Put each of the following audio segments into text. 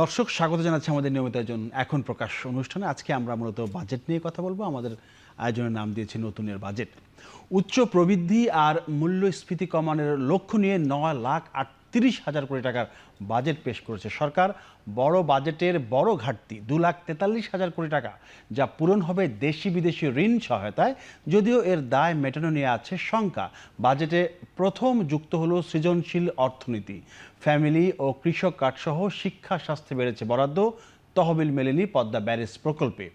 দর্শক স্বাগত জানাচ্ছি আমাদের নিয়মিত আয়োজন এখন প্রকাশ অনুষ্ঠানে। আজকে আমরা মূলত বাজেট নিয়ে কথা বলবো। আমাদের আয়োজনের নাম দিয়েছি নতুনের বাজেট। উচ্চ প্রবৃদ্ধি আর মূল্যস্ফীতি কমানোর লক্ষ্য নিয়ে 9,38,000 কোটি টাকার বাজেট পেশ করেছে সরকার। বড় বাজেটের বড় ঘাটতি 2,43,000 কোটি টাকা, যা পূরণ হবে দেশি বিদেশি ঋণ সহায়তায়। যদিও এর দায় মেটানো নিয়ে আছে শঙ্কা। বাজেটে প্রথম যুক্ত হলো সৃজনশীল অর্থনীতি। ফ্যামিলি ও কৃষক কার্ডসহ শিক্ষা স্বাস্থ্যে বেড়েছে বরাদ্দ। তহবিল মেলেনি পদ্মা ব্যারেজ প্রকল্পে।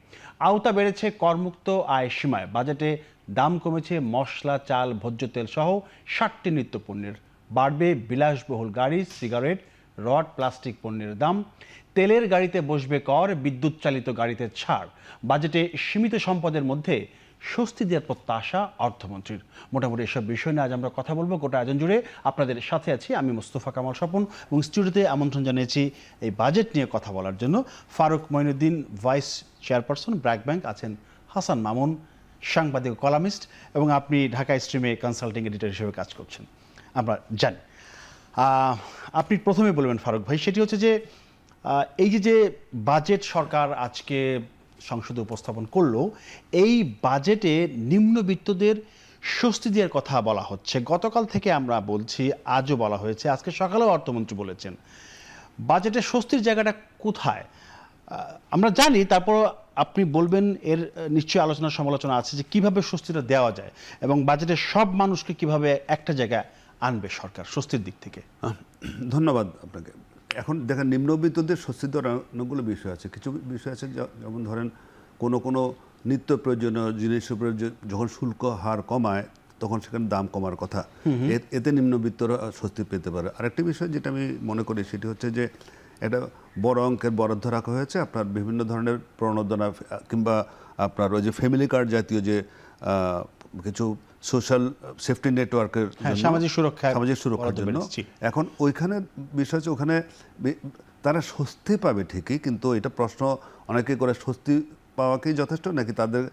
আওতা বেড়েছে করমুক্ত আয় সীমায়। বাজেটে দাম কমেছে মশলা, চাল, ভোজ্য তেল সহ 60টি নিত্যপণ্যের। বাড়বে বিলাসবহুল গাড়ি, সিগারেট, রড, প্লাস্টিক পণ্যের দাম। তেলের গাড়িতে বসবে কর, বিদ্যুৎ চালিত গাড়িতে ছাড়। বাজেটে সীমিত সম্পদের মধ্যে স্বস্তি দেওয়ার প্রত্যাশা অর্থমন্ত্রীর। মোটামুটি এসব বিষয় নিয়ে আজ আমরা কথা বলবো। গোটা আয়োজন জুড়ে আপনাদের সাথে আছি আমি মোস্তফা কামাল স্বপন, এবং স্টুডিওতে আমন্ত্রণ জানিয়েছি এই বাজেট নিয়ে কথা বলার জন্য Farooq Mainuddin, vice chairperson BRAC bank, আছেন হাসান মামুন, সাংবাদিক কলামিস্ট, এবং আপনি ঢাকা স্ট্রিমে কনসাল্টিং এডিটর হিসেবে কাজ করছেন, আমরা জানি। আপনি প্রথমে বলবেন ফারুক ভাই, সেটি হচ্ছে যে এই যে বাজেট সরকার আজকে সংসদে উপস্থাপন করলো, এই বাজেটে নিম্নবিত্তদের স্বস্তি দেওয়ার কথা বলা হচ্ছে। গতকাল থেকে আমরা বলছি, আজও বলা হয়েছে, আজকে সকালেও অর্থমন্ত্রী বলেছেন। বাজেটের স্বস্তির জায়গাটা কোথায় আমরা জানি, তারপর আপনি বলবেন এর নিশ্চয়ই আলোচনা সমালোচনা আছে যে কিভাবে স্বস্তিটা দেওয়া যায় এবং বাজেটের সব মানুষকে কিভাবে একটা জায়গায় আনবে সরকার স্বস্তির দিক থেকে। ধন্যবাদ আপনাকে। এখন দেখেন, নিম্নবিত্তদের স্বস্তি দেওয়ার অনেকগুলো বিষয় আছে। কিছু বিষয় আছে যেমন ধরেন কোনো নিত্য প্রয়োজনীয় জিনিসের উপরে যখন শুল্ক হার কমায় তখন সেখানে দাম কমার কথা, এতে নিম্নবিত্তরা স্বস্তি পেতে পারে। আরেকটি বিষয় যেটা আমি মনে করি সেটি হচ্ছে যে একটা বড় অঙ্কের বরাদ্দ রাখা হয়েছে আপনার বিভিন্ন ধরনের প্রণোদনা কিংবা আপনার ওই যে ফ্যামিলি কার্ড জাতীয় যে কিছু সোশ্যাল সেফটি নেটওয়ার্কের সামাজিক সুরক্ষার জন্য। এখন ওইখানে বিষয় হচ্ছে ওখানে তারা স্বস্তি পাবে ঠিকই, কিন্তু এটা প্রশ্ন অনেকে করে স্বস্তি পাওয়াকেই যথেষ্ট নাকি তাদের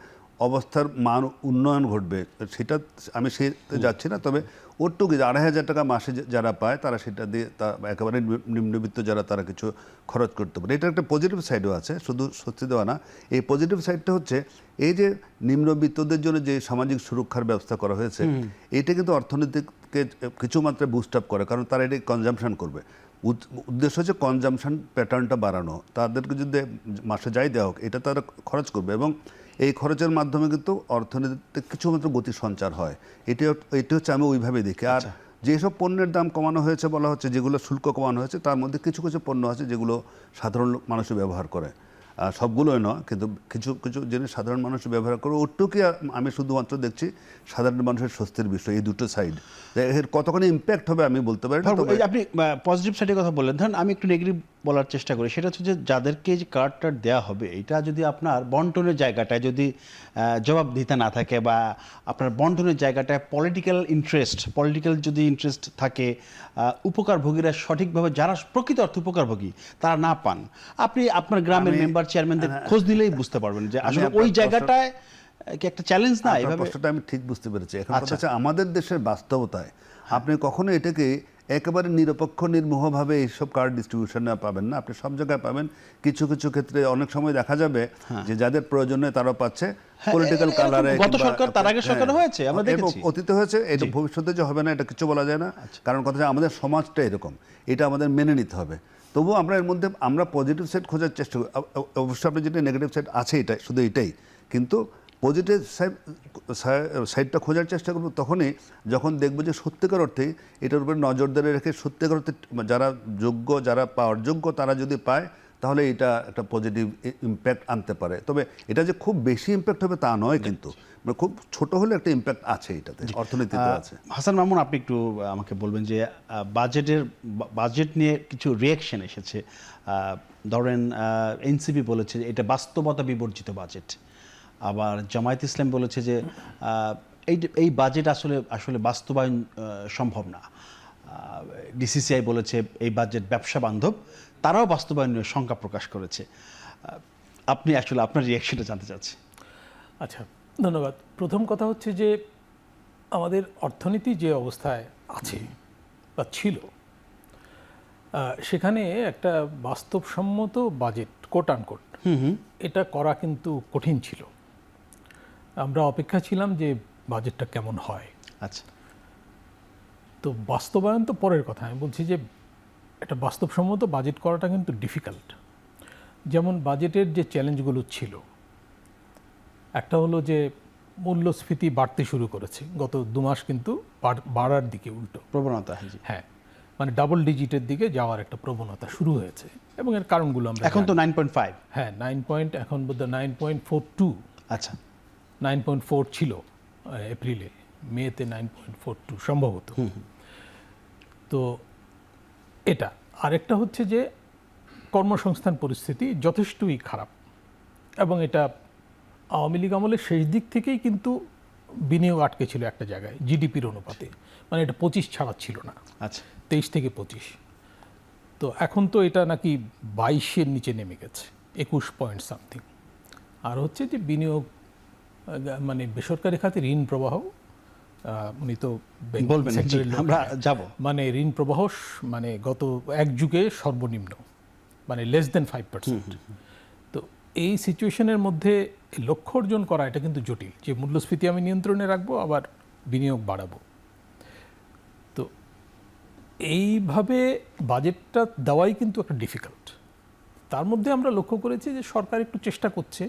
অবস্থার মান উন্নয়ন ঘটবে, সেটা আমি সে যাচ্ছি না। তবে ওটুকু 2,500 টাকা মাসে যারা পায় তারা সেটা দিয়ে একেবারে নিম্নবিত্ত যারা তারা কিছু খরচ করতে পারে। এটা একটা পজিটিভ সাইডও আছে, শুধু স্বস্তি দেওয়া না। এই পজিটিভ সাইডটা হচ্ছে এই যে নিম্নবিত্তদের জন্য যে সামাজিক সুরক্ষার ব্যবস্থা করা হয়েছে, এটা কিন্তু অর্থনীতিকে কিছু মাত্রায় বুস্ট আপ করে, কারণ তারা এটা কনজামশন করবে। উদ্দেশ্য হচ্ছে কনজামশন প্যাটার্নটা বাড়ানো। তাদেরকে যদি মাসে যাই দেওয়া হোক, এটা তারা খরচ করবে এবং এই খরচের মাধ্যমে কিন্তু অর্থনীতিতে কিছুমাত্র গতি সঞ্চার হয়। এটি হচ্ছে আমি ওইভাবে দেখি। আর যেসব পণ্যের দাম কমানো হয়েছে বলা হচ্ছে, যেগুলো শুল্ক কমানো হয়েছে, তার মধ্যে কিছু কিছু পণ্য আছে যেগুলো সাধারণ মানুষ ব্যবহার করে, সবগুলোই নয়, কিন্তু কিছু কিছু জিনিস সাধারণ মানুষ ব্যবহার করে। ওটুকুই আমি শুধুমাত্র দেখছি সাধারণ মানুষের স্বস্তির বিষয়। এই দুটো সাইড এর কতখানি ইম্প্যাক্ট হবে আমি বলতে পারি না। আপনি পজিটিভ সাইডের কথা বললেন, ধরেন আমি একটু নেগেটিভ বলার চেষ্টা করি। সেটা হচ্ছে যে যাদেরকে যে কার্ডটা দেওয়া হবে, এটা যদি আপনার বন্টনের জায়গাটায় যদি জবাবদিহিতা না থাকে, বা আপনার বন্টনের জায়গাটায় পলিটিক্যাল যদি ইন্টারেস্ট থাকে, উপকারভোগীরা সঠিকভাবে, যারা প্রকৃত অর্থ উপকারভোগী তারা না পান, আপনি আপনার গ্রামের মেম্বার চেয়ারম্যানদের খোঁজ নিলেই বুঝতে পারবেন যে আসলে ওই জায়গাটায় কি একটা চ্যালেঞ্জ না। এইভাবে প্রশ্নটা আমি ঠিক বুঝতে পেরেছি। এখন কথা হচ্ছে আমাদের দেশের বাস্তবতায় আপনি কখনো এটাকে একেবারে নিরপেক্ষ নির্মোহভাবে এইসব কার্ড ডিস্ট্রিবিউশনে পাবেন না। আপনি সব জায়গায় পাবেন। কিছু কিছু ক্ষেত্রে অনেক সময় দেখা যাবে যে যাদের প্রয়োজনে তারা পাচ্ছে পলিটিক্যাল কালারে। গত সরকার, তার আগে সরকার হয়েছে, আমরা দেখেছি, অতীতে হয়েছে। এটা ভবিষ্যতে যে হবে না এটা কিছু বলা যায় না, কারণ কথা হচ্ছে আমাদের সমাজটা এরকম, এটা আমাদের মেনে নিতে হবে। তবুও আমরা এর মধ্যে আমরা পজিটিভ সাইড খোঁজার চেষ্টা করি। অবশ্যই আপনি যেটা নেগেটিভ সাইড আছে এটা শুধু এটাই, কিন্তু পজিটিভ সাইডটা খোঁজার চেষ্টা করবো তখনই যখন দেখবো যে সত্যিকার অর্থে এটার উপরে নজরদারি রেখে সত্যিকার অর্থে যারা যোগ্য, যারা পাওয়ার যোগ্য, তারা যদি পায় তাহলে এটা একটা পজিটিভ ইম্প্যাক্ট আনতে পারে। তবে এটা যে খুব বেশি ইম্প্যাক্ট হবে তা নয়, কিন্তু খুব ছোট হলে একটা ইম্প্যাক্ট আছে, এটাতে অর্থনীতিতে আছে। হাসান মামুন, আপনি একটু আমাকে বলবেন যে বাজেট নিয়ে কিছু রিয়াকশন এসেছে। ধরেন এনসিপি বলেছে এটা বাস্তবতা বিবর্জিত বাজেট, আবার জামায়াত ইসলাম বলেছে যে এই বাজেট আসলে বাস্তবায়ন সম্ভব না। ডিসিসিআই বলেছে এই বাজেট ব্যবসা বান্ধব, তারাও বাস্তবায়ন নিয়ে শঙ্কা প্রকাশ করেছে। আপনি আসলে আপনার রিয়াকশনটা জানতে চাচ্ছি। আচ্ছা, ধন্যবাদ। প্রথম কথা হচ্ছে যে আমাদের অর্থনীতি যে অবস্থায় আছে বা ছিল, সেখানে একটা বাস্তবসম্মত বাজেট কোট আনকোট এটা করা কিন্তু কঠিন ছিল। আমরা অপেক্ষা ছিলাম যে বাজেটটা কেমন হয়। আচ্ছা, তো বাস্তবায়ন তো পরের কথা, আমি বলছি যে একটা বাস্তবসম্মত বাজেট করাটা কিন্তু ডিফিকাল্ট। যেমন বাজেটের যে চ্যালেঞ্জগুলো ছিল, একটা হলো যে মূল্যস্ফীতি বাড়তে শুরু করেছে, গত 2 মাস কিন্তু বাড়ার দিকে উল্টো প্রবণতা। জি। হ্যাঁ, মানে ডাবল ডিজিটের দিকে যাওয়ার একটা প্রবণতা শুরু হয়েছে, এবং এর কারণগুলো আমরা এখন তো জানি। 9.5। হ্যাঁ, 9 পয়েন্ট, এখন বোধহয় 9.42। আচ্ছা, 9.4 ছিল এপ্রিলে, মেতে 9.42 সম্ভবত। তো এটা আরেকটা হচ্ছে যে কর্মসংস্থান পরিস্থিতি যথেষ্টই খারাপ, এবং এটা আওয়ামী লীগ আমলের শেষ দিক থেকেই কিন্তু বিনিয়োগ আটকে ছিল একটা জায়গায় জিডিপির অনুপাতে, মানে এটা 25 ছাড়া ছিল না, আচ্ছা, 23 থেকে 25। তো এখন তো এটা নাকি 22-এর নিচে নেমে গেছে, 21 পয়েন্ট সামথিং। আর হচ্ছে যে বিনিয়োগ, মানে বেসরকারি খাতে ঋণ প্রবাহ, উনি তো banking বলবেন, জি, sector-এর লোক, আমরা হ্যাঁ। যাব। মানে ঋণ প্রবাহ মানে গত এক যুগে সর্বনিম্ন, মানে লেস দেন 5%। তো এই সিচুয়েশনের মধ্যে লক্ষ্য অর্জন করা এটা কিন্তু জটিল, যে মূল্যস্ফীতি আমি নিয়ন্ত্রণে রাখবো আবার বিনিয়োগ বাড়াবো। তো এইভাবে বাজেটটা দেওয়াই কিন্তু একটা ডিফিকাল্ট। তার মধ্যে আমরা লক্ষ্য করেছি যে সরকার একটু চেষ্টা করছে।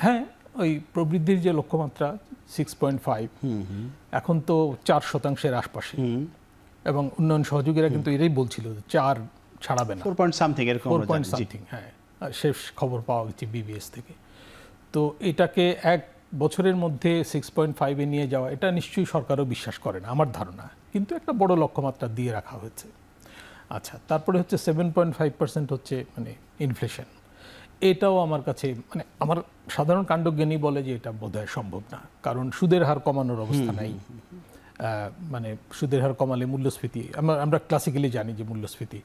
হ্যাঁ, ওই প্রবৃদ্ধির যে লক্ষ্যমাত্রা 6.5, এখন তো 4%-এর আশপাশে, এবং উন্নয়ন সহযোগীরা কিন্তু এটাই বলছিল যে 4 ছাড়াবে না, 4 পয়েন্ট সামথিং এরকম 4 আমরা পয়েন্ট জানি। জি। সামথিং। হ্যাঁ, আর শেষ খবর পাওয়া গেছে বিবিএস থেকে। তো এটাকে 1 বছরের মধ্যে 6.5-এ নিয়ে যাওয়া, এটা নিশ্চয়ই সরকারও বিশ্বাস করে না আমার ধারণা, কিন্তু একটা বড় লক্ষ্যমাত্রা দিয়ে রাখা হয়েছে। আচ্ছা, তারপরে হচ্ছে 7.5% হচ্ছে মানে ইনফ্লেশন। এটাও আমার কাছে, মানে আমার সাধারণ কাণ্ডজ্ঞানী বলে যে এটা বোধহয় সম্ভব না, কারণ সুদের হার কমানোর অবস্থা নাই। মানে সুদের হার কমালে মূল্যস্ফীতি, আমরা ক্লাসিক্যালি জানি যে মূল্যস্ফীতি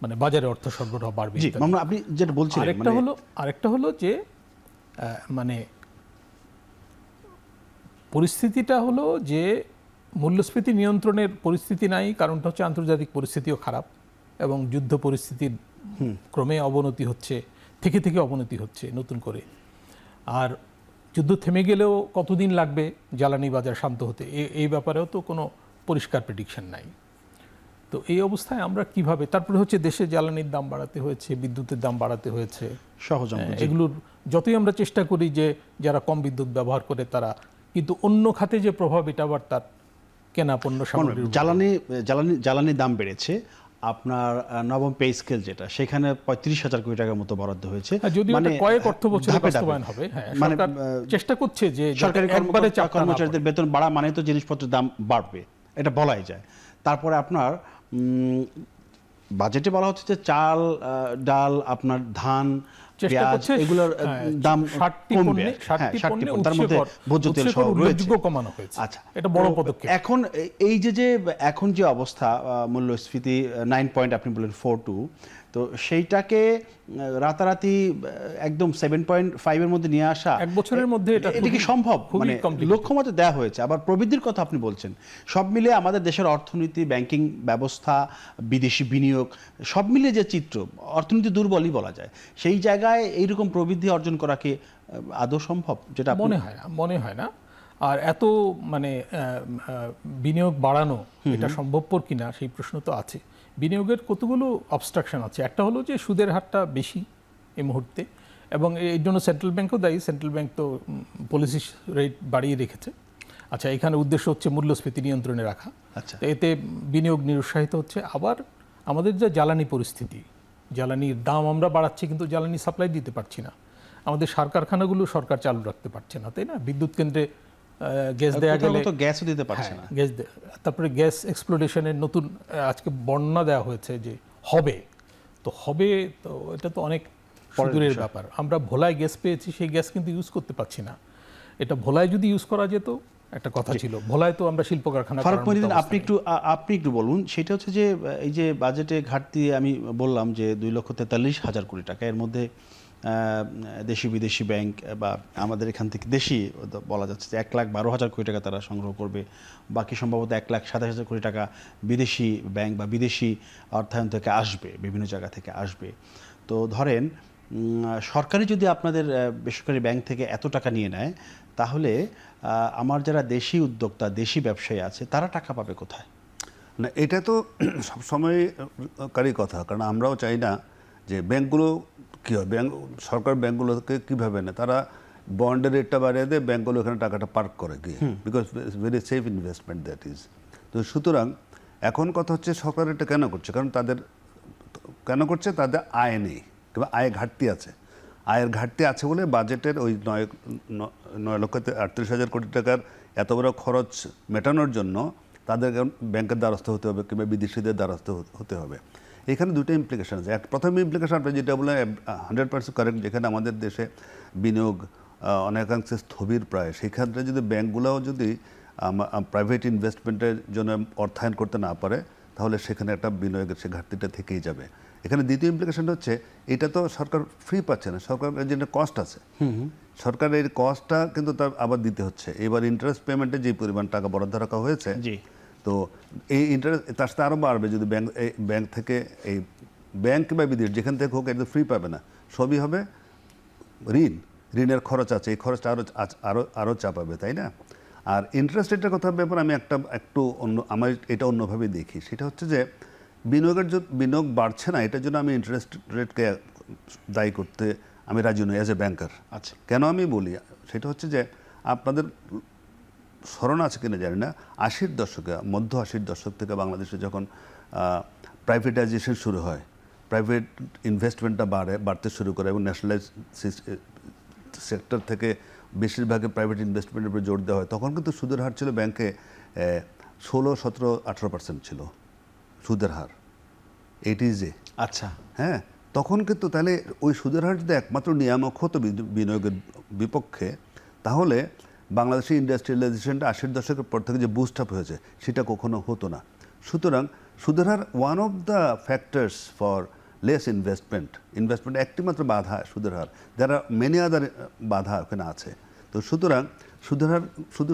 মানে বাজারে অর্থ সরবরাহ বাড়বে। জি, মামুন, আপনি যেটা বলছিলেন, আরেকটা হলো যে মানে পরিস্থিতিটা হলো যে মূল্যস্ফীতি নিয়ন্ত্রণের পরিস্থিতি নাই, কারণটা হচ্ছে আন্তর্জাতিক পরিস্থিতিও খারাপ, এবং যুদ্ধ পরিস্থিতির ক্রমে অবনতি হচ্ছে, থেকে থেকে অবনতি হচ্ছে নতুন করে। আর যুদ্ধ থেমে গেলেও কতদিন লাগবে জ্বালানি বাজার শান্ত হতে, এই ব্যাপারেও তো কোনো পরিষ্কার প্রেডিকশন নাই। তো এই অবস্থায় আমরা কিভাবে, তারপরে হচ্ছে দেশে জ্বালানির দাম বাড়াতে হয়েছে, বিদ্যুতের দাম বাড়াতে হয়েছে, সহজ অঙ্ক। জি। এগুলোর যতই আমরা চেষ্টা করি যে যারা কম বিদ্যুৎ ব্যবহার করে তারা, কিন্তু অন্য খাতে যে প্রভাব, এটা আবার তার কেনা পণ্য সামগ্রীর উপর। জ্বালানির দাম বেড়েছে। আপনার নবম পে স্কেল যেটা, সেখানে 35,000 কোটি টাকার মতো বরাদ্দ হয়েছে। যদিও এটা কয়েক অর্থ বছরে ধাপে ধাপে। বাস্তবায়ন হবে। হ্যাঁ, মানে সরকার চেষ্টা করছে যে সরকারি একবারে চাপটা না কর্মচারীদের বেতন বাড়া মানে তো জিনিসপত্রের দাম বাড়বে, এটা বলাই যায়। তারপরে আপনার বাজেটে বলা হচ্ছে যে চাল, ডাল, আপনার ধান, চেষ্টা পেঁয়াজ, করছে এগুলোর দাম 60টি কমবে। পণ্যে, 60টি হ্যাঁ, পণ্যে তার মধ্যে ভোজ্য তেল সহ রয়েছে। উল্লেখযোগ্য কমানো হয়েছে। আচ্ছা, এটা বড় তো পদক্ষেপ। এখন এই যে এখন যে অবস্থা, মূল্যস্ফীতি 9 পয়েন্ট, আপনি বললেন 4.2, তো সেইটাকে রাতারাতি একদম 7.5-এর মধ্যে নিয়ে আসা, এক বছরের মধ্যে এটা কি সম্ভব? খুবই মানে complicated। লক্ষ্যমাত্রা দেওয়া হয়েছে, আবার প্রবৃদ্ধির কথা আপনি বলছেন। সব মিলিয়ে আমাদের দেশের অর্থনীতি, ব্যাংকিং ব্যবস্থা, বিদেশি বিনিয়োগ, সব মিলিয়ে যে চিত্র, অর্থনীতি দুর্বলই বলা যায়। সেই জায়গায় এইরকম প্রবৃদ্ধি অর্জন করা কি আদৌ সম্ভব? যেটা মনে হয় না। আর এত মানে বিনিয়োগ বাড়ানো এটা সম্ভবপর কিনা সেই প্রশ্ন তো আছে। বিনিয়োগের কতগুলো অবস্ট্রাকশন আছে। একটা হলো যে সুদের হারটা বেশি এই মুহূর্তে, এবং এর জন্য সেন্ট্রাল ব্যাংকও দায়ী। সেন্ট্রাল ব্যাংক তো পলিসি রেট বাড়িয়ে রেখেছে। আচ্ছা, এখানে উদ্দেশ্য হচ্ছে মূল্যস্ফীতি নিয়ন্ত্রণে রাখা। আচ্ছা, তো এতে বিনিয়োগ নিরুৎসাহিত হচ্ছে। আবার আমাদের যে জ্বালানি পরিস্থিতি, জ্বালানির দাম আমরা বাড়াচ্ছি কিন্তু জ্বালানি সাপ্লাই দিতে পারছি না। আমাদের সার কারখানাগুলো সরকার চালু রাখতে পারছে না, তাই না? বিদ্যুৎ কেন্দ্রে গ্যাস দেওয়া গেলে তো গ্যাসও দিতে পারছে না। গ্যাস, তারপরে গ্যাস এক্সপ্লোরেশনের নতুন আজকে বর্ণনা দেওয়া হয়েছে যে হবে, তো হবে, তো এটা তো অনেক দূরের ব্যাপার। আমরা ভোলায় গ্যাস পেয়েছি, সেই গ্যাস কিন্তু ইউজ করতে পারছি না। এটা ভোলায় যদি ইউজ করা যেত, একটা কথা ছিল, ভোলায় তো আমরা শিল্প কারখানা। ফারুক মহিউদ্দিন, আপনি একটু বলুন, সেটা হচ্ছে যে এই যে বাজেটে ঘাটতি, আমি বললাম যে 2,43,000 কোটি টাকা, এর মধ্যে দেশি বিদেশি ব্যাংক বা আমাদের এখান থেকে দেশি বলা যাচ্ছে যে 1,12,000 কোটি টাকা তারা সংগ্রহ করবে, বাকি সম্ভবত 1,27,000 কোটি টাকা বিদেশি ব্যাংক বা বিদেশি অর্থায়ন থেকে আসবে, বিভিন্ন জায়গা থেকে আসবে। তো ধরেন সরকারি যদি আপনাদের বেসরকারি ব্যাংক থেকে এত টাকা নিয়ে নেয়, তাহলে আমার যারা দেশি উদ্যোক্তা দেশি ব্যবসায়ী আছে তারা টাকা পাবে কোথায়? না, এটা তো সবসময়কারই কথা, কারণ আমরাও চাই না যে ব্যাংকগুলো কী হয়, সরকার ব্যাংকগুলোকে কীভাবে নেয়, তারা বন্ডের রেটটা বাড়িয়ে দেয়, ব্যাংকগুলো এখানে টাকাটা পার্ক করে গিয়ে, because very safe investment that is. তো সুতরাং এখন কথা হচ্ছে সরকার এটা কেন করছে, কারণ তাদের আয় নেই কিংবা আয় ঘাটতি আছে। আয়ের ঘাটতি আছে বলে বাজেটের ওই 9,38,000 কোটি টাকার এত বড় খরচ মেটানোর জন্য তাদের ব্যাংকের দ্বারস্থ হতে হবে কিংবা বিদেশিদের দ্বারস্থ হতে হবে। এখানে দুটো ইমপ্লিকেশন আছে। প্রথম ইমপ্লিকেশন আপনি যেটা বলে 100% কারেক্ট, যেখানে আমাদের দেশে বিনিয়োগ অনেকাংশে স্থবির প্রায়, সেখানে যদি ব্যাংকগুলোও যদি প্রাইভেট ইনভেস্টমেন্টের জন্য অর্থায়ন করতে না পারে, তাহলে সেখানে একটা বিনিয়োগের সে ঘাটতিটা থেকেই যাবে। এখানে দ্বিতীয় ইমপ্লিকেশন হচ্ছে, এটা তো সরকার ফ্রি পাচ্ছে না, সরকারের জন্য কস্ট আছে, সরকারের এই কস্টটা কিন্তু তার আবার দিতে হচ্ছে। এবার ইন্টারেস্ট পেমেন্টে যে পরিমাণ টাকা বরাদ্দ রাখা হয়েছে, তো এই ইন্টারেস্ট তার সাথে আরও বাড়বে যদি ব্যাংক থেকে এই ব্যাংক বা বিদেশ যেখান থেকে হোক, এটা ফ্রি পাবে না, সবই হবে ঋণের খরচ আছে, এই খরচটা আরও চাপাবে, তাই না? আর ইন্টারেস্ট রেটের কথা ব্যাপার আমি আমার এটা অন্যভাবে দেখি। সেটা হচ্ছে যে বিনিয়োগ বাড়ছে না, এটার জন্য আমি ইন্টারেস্ট রেটকে দায়ী করতে আমি রাজি নই অ্যাজ এ ব্যাংকার। আচ্ছা, কেন আমি বলি সেটা হচ্ছে যে আপনাদের স্মরণ আছে কিনা জানি না, 80-র দশকে, মধ্য 80-র দশক থেকে বাংলাদেশে যখন প্রাইভেটাইজেশন শুরু হয়, প্রাইভেট ইনভেস্টমেন্টটা বাড়তে শুরু করে এবং ন্যাশনালাইজ সেক্টর থেকে বেশিরভাগে প্রাইভেট ইনভেস্টমেন্টের উপর জোর দেওয়া হয়, তখন কিন্তু সুদের হার ছিল ব্যাংকে 16, 17, 18% ছিল সুদের হার, 80s-এ। আচ্ছা, হ্যাঁ, তখন কিন্তু তাহলে ওই সুদের হার যদি একমাত্র নিয়ামক হতো বিনিয়োগের বিপক্ষে, তাহলে বাংলাদেশের ইন্ডাস্ট্রিয়ালাইজেশনটা 80-র দশকের পর থেকে যে বুস্ট আপ হয়েছে সেটা কখনো হতো না। সুতরাং সুদের হার one of the factors for less investment একটি মাত্র বাধা সুদের হার, যারা মেনি আদার বাধা ওখানে আছে। তো সুতরাং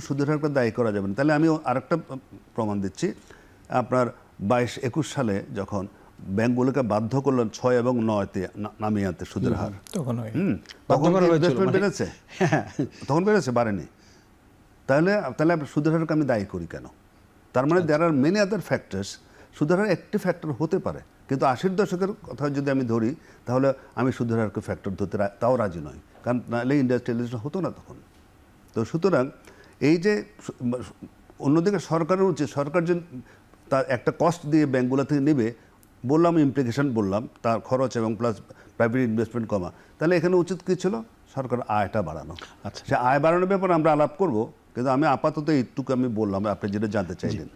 সুদের হারকে দায়ী করা যাবে না। তাহলে আমি আরেকটা প্রমাণ দিচ্ছি। আপনার 22-21 সালে যখন ব্যাংকগুলোকে বাধ্য করলেন 6 এবং 9-তে নামিয়ে আনতে সুদের হার, তখন ইনভেস্টমেন্ট বেড়েছে, তখন বেড়েছে, বাড়েনি। তাহলে সুদের হারকে আমি দায়ী করি কেন? তার মানে দেয়ার আর মেনি আদার ফ্যাক্টরস, সুদের হার একটি ফ্যাক্টর হতে পারে, কিন্তু 80-র দশকের কথা যদি আমি ধরি, তাহলে আমি সুদের হারকে ফ্যাক্টর ধরতে তাও রাজি নই, কারণ নাহলে ইন্ডাস্ট্রিয়ালাইজেশন হতো না তখন। তো সুতরাং এই যে অন্যদিকে সরকারের উচিত, সরকার যে তার একটা কস্ট দিয়ে ব্যাংকগুলো থেকে নেবে, বললাম ইমপ্লিকেশন বললাম, তার খরচ এবং প্লাস প্রাইভেট ইনভেস্টমেন্ট কমা, তাহলে এখানে উচিত কী ছিল? সরকার আয়টা বাড়ানো। আচ্ছা, সে আয় বাড়ানোর ব্যাপারে আমরা আলাপ করব, কিন্তু আমি আপাতত এইটুকু আমি বললাম, আপনি যেটা জানতে চাইলেন।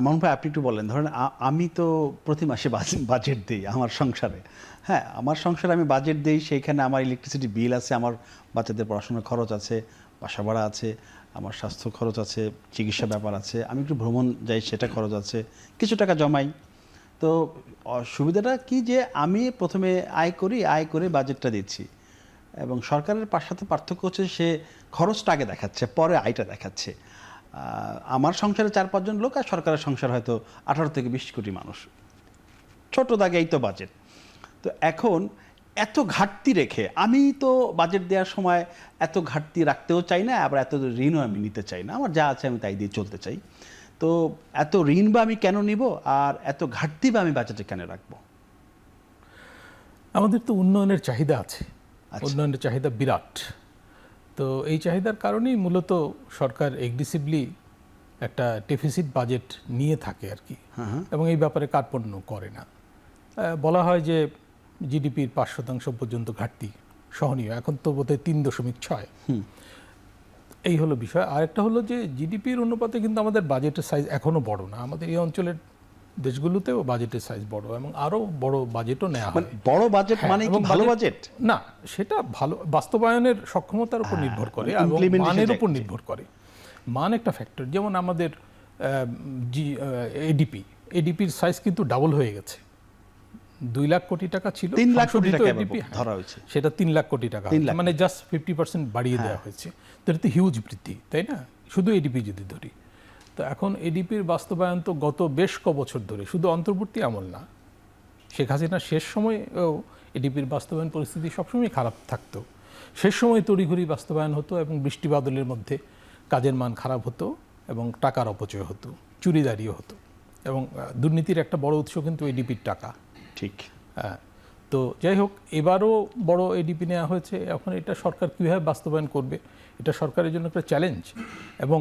মামুন ভাই, আপনি একটু বলেন, ধরেন আমি তো প্রতি মাসে বাজেট দিই আমার সংসারে। হ্যাঁ, আমার সংসারে আমি বাজেট দিই, সেইখানে আমার ইলেকট্রিসিটি বিল আছে, আমার বাচ্চাদের পড়াশোনার খরচ আছে, বাসা ভাড়া আছে, আমার স্বাস্থ্য খরচ আছে, চিকিৎসা ব্যাপার আছে, আমি একটু ভ্রমণ যাই সেটা খরচ আছে, কিছু টাকা জমাই। তো সুবিধাটা কি যে আমি প্রথমে আয় করে বাজেটটা দিচ্ছি, এবং সরকারের সাথে পার্থক্য হচ্ছে সে খরচটা আগে দেখাচ্ছে, পরে আয়টা দেখাচ্ছে। আমার সংসারে 4-5 জন লোক, আর সরকারের সংসার হয়তো 18 থেকে 20 কোটি মানুষ, ছোট দাগে এই তো বাজেট। তো এখন এত ঘাটতি রেখে আমি তো বাজেট দেওয়ার সময় এত ঘাটতি রাখতেও চাই না, আবার এত ঋণও আমি নিতে চাই না, আমার যা আছে আমি তাই দিয়ে চলতে চাই। তো এত ঋণ বা আমি কেন নিব, আর এত ঘাটতি বা আমি বাজেটে কেন রাখবো? আমাদের তো উন্নয়নের চাহিদা আছে, উন্নয়নের চাহিদা বিরাট। তো এই চাহিদার কারণেই মূলত সরকার এগ্রেসিভলি একটা ডেফিসিট বাজেট নিয়ে থাকে আর কি, এবং এই ব্যাপারে কার্পণ্য করে না। বলা হয় যে জিডিপির 5% পর্যন্ত ঘাটতি সহনীয়, এখন তো বোধহয় 3.6। এই হলো বিষয়। আরেকটা হলো যে জিডিপির অনুপাতে কিন্তু আমাদের বাজেটের সাইজ এখনো বড় না। আমাদের এই অঞ্চলের দেশগুলোতেও বাজেটের সাইজ বড়, এবং আরো বড় বাজেটও নেওয়া হয়। বড় বাজেট মানে কি ভালো বাজেট না, সেটা ভালো বাস্তবায়নের সক্ষমতার উপর নির্ভর করে এবং মানের উপর নির্ভর করে। মান একটা ফ্যাক্টর। যেমন আমাদের এডিপির সাইজ কিন্তু ডাবল হয়ে গেছে 2 লাখ কোটি টাকা ছিল 3 লাখ কোটি সংশোধিত টাকা ADP, ধরা হয়েছে। সেটা 3 লাখ কোটি টাকা 3 লাখ মানে জাস্ট 50% বাড়িয়ে দেওয়া হয়েছে। তো এটা তো হিউজ বৃদ্ধি, তাই না? শুধু এডিপি যদি ধরি, তো এখন এডিপির বাস্তবায়ন তো গত বেশ ক বছর ধরে, শুধু অন্তর্বর্তী আমল না, শেখ হাসিনার শেষ সময়েও এডিপির বাস্তবায়ন পরিস্থিতি সবসময় খারাপ থাকতো। শেষ সময় তড়িঘড়ি বাস্তবায়ন হতো এবং বৃষ্টি বাদলের মধ্যে কাজের মান খারাপ হতো এবং টাকার অপচয় হতো, চুরিদারিও হতো, এবং দুর্নীতির একটা বড় উৎস কিন্তু এডিপির টাকা। ঠিক। তো যাই হোক, এবারও বড় এডিপি নেওয়া হয়েছে। এখন এটা সরকার কীভাবে বাস্তবায়ন করবে, এটা সরকারের জন্য একটা চ্যালেঞ্জ, এবং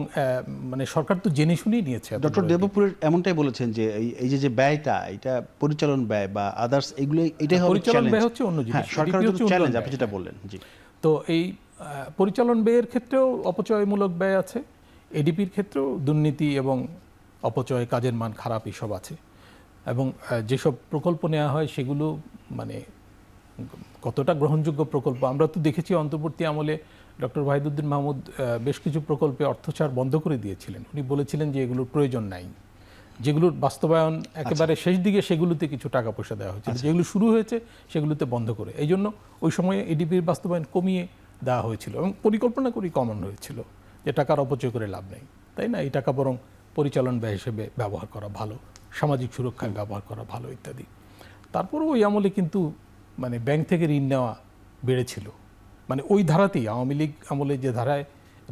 মানে সরকার তো জেনে শুনেই নিয়েছে। ডক্টর দেবপুরের এমনটাই বলেছেন যে এই যে ব্যয়টা, এটা পরিচালন ব্যয় বা আদার্স, এগুলো এটাই হবে পরিচালন ব্যয় হচ্ছে অন্য জিনিস, সরকারের ADP জন্য হচ্ছে চ্যালেঞ্জ, উন্নয়ন আপনি ব্যয়। যেটা বললেন। জি। তো এই পরিচালন ব্যয়ের ক্ষেত্রেও অপচয়মূলক ব্যয় আছে, এডিপির ক্ষেত্রেও দুর্নীতি এবং অপচয়, কাজের মান খারাপ, এসব আছে। এবং যেসব প্রকল্প নেওয়া হয় সেগুলো মানে কতটা গ্রহণযোগ্য প্রকল্প আমরা তো দেখেছি। অন্তর্বর্তী আমলে ডক্টর ওয়াহিদুদ্দিন মাহমুদ বেশ কিছু প্রকল্পে অর্থছাড় বন্ধ করে দিয়েছিলেন। উনি বলেছিলেন যে এগুলোর প্রয়োজন নাই, যেগুলোর বাস্তবায়ন একেবারে শেষ দিকে সেগুলোতে কিছু টাকা পয়সা দেওয়া হয়েছিল, যেগুলো শুরু হয়েছে সেগুলোতে বন্ধ করে। এই জন্য ওই সময়ে এডিপির বাস্তবায়ন কমিয়ে দেওয়া হয়েছিল এবং পরিকল্পনা করেই কমানো হয়েছিল যে টাকার অপচয় করে লাভ নেই, তাই না? এই টাকা বরং পরিচালন ব্যয় হিসেবে ব্যবহার করা ভালো, সামাজিক সুরক্ষায় ব্যবহার করা ভালো ইত্যাদি। তারপরেও ওই আমলে কিন্তু মানে ব্যাংক থেকে ঋণ নেওয়া বেড়েছিল, মানে ওই ধারাতেই আওয়ামী লীগ আমলে যে ধারায়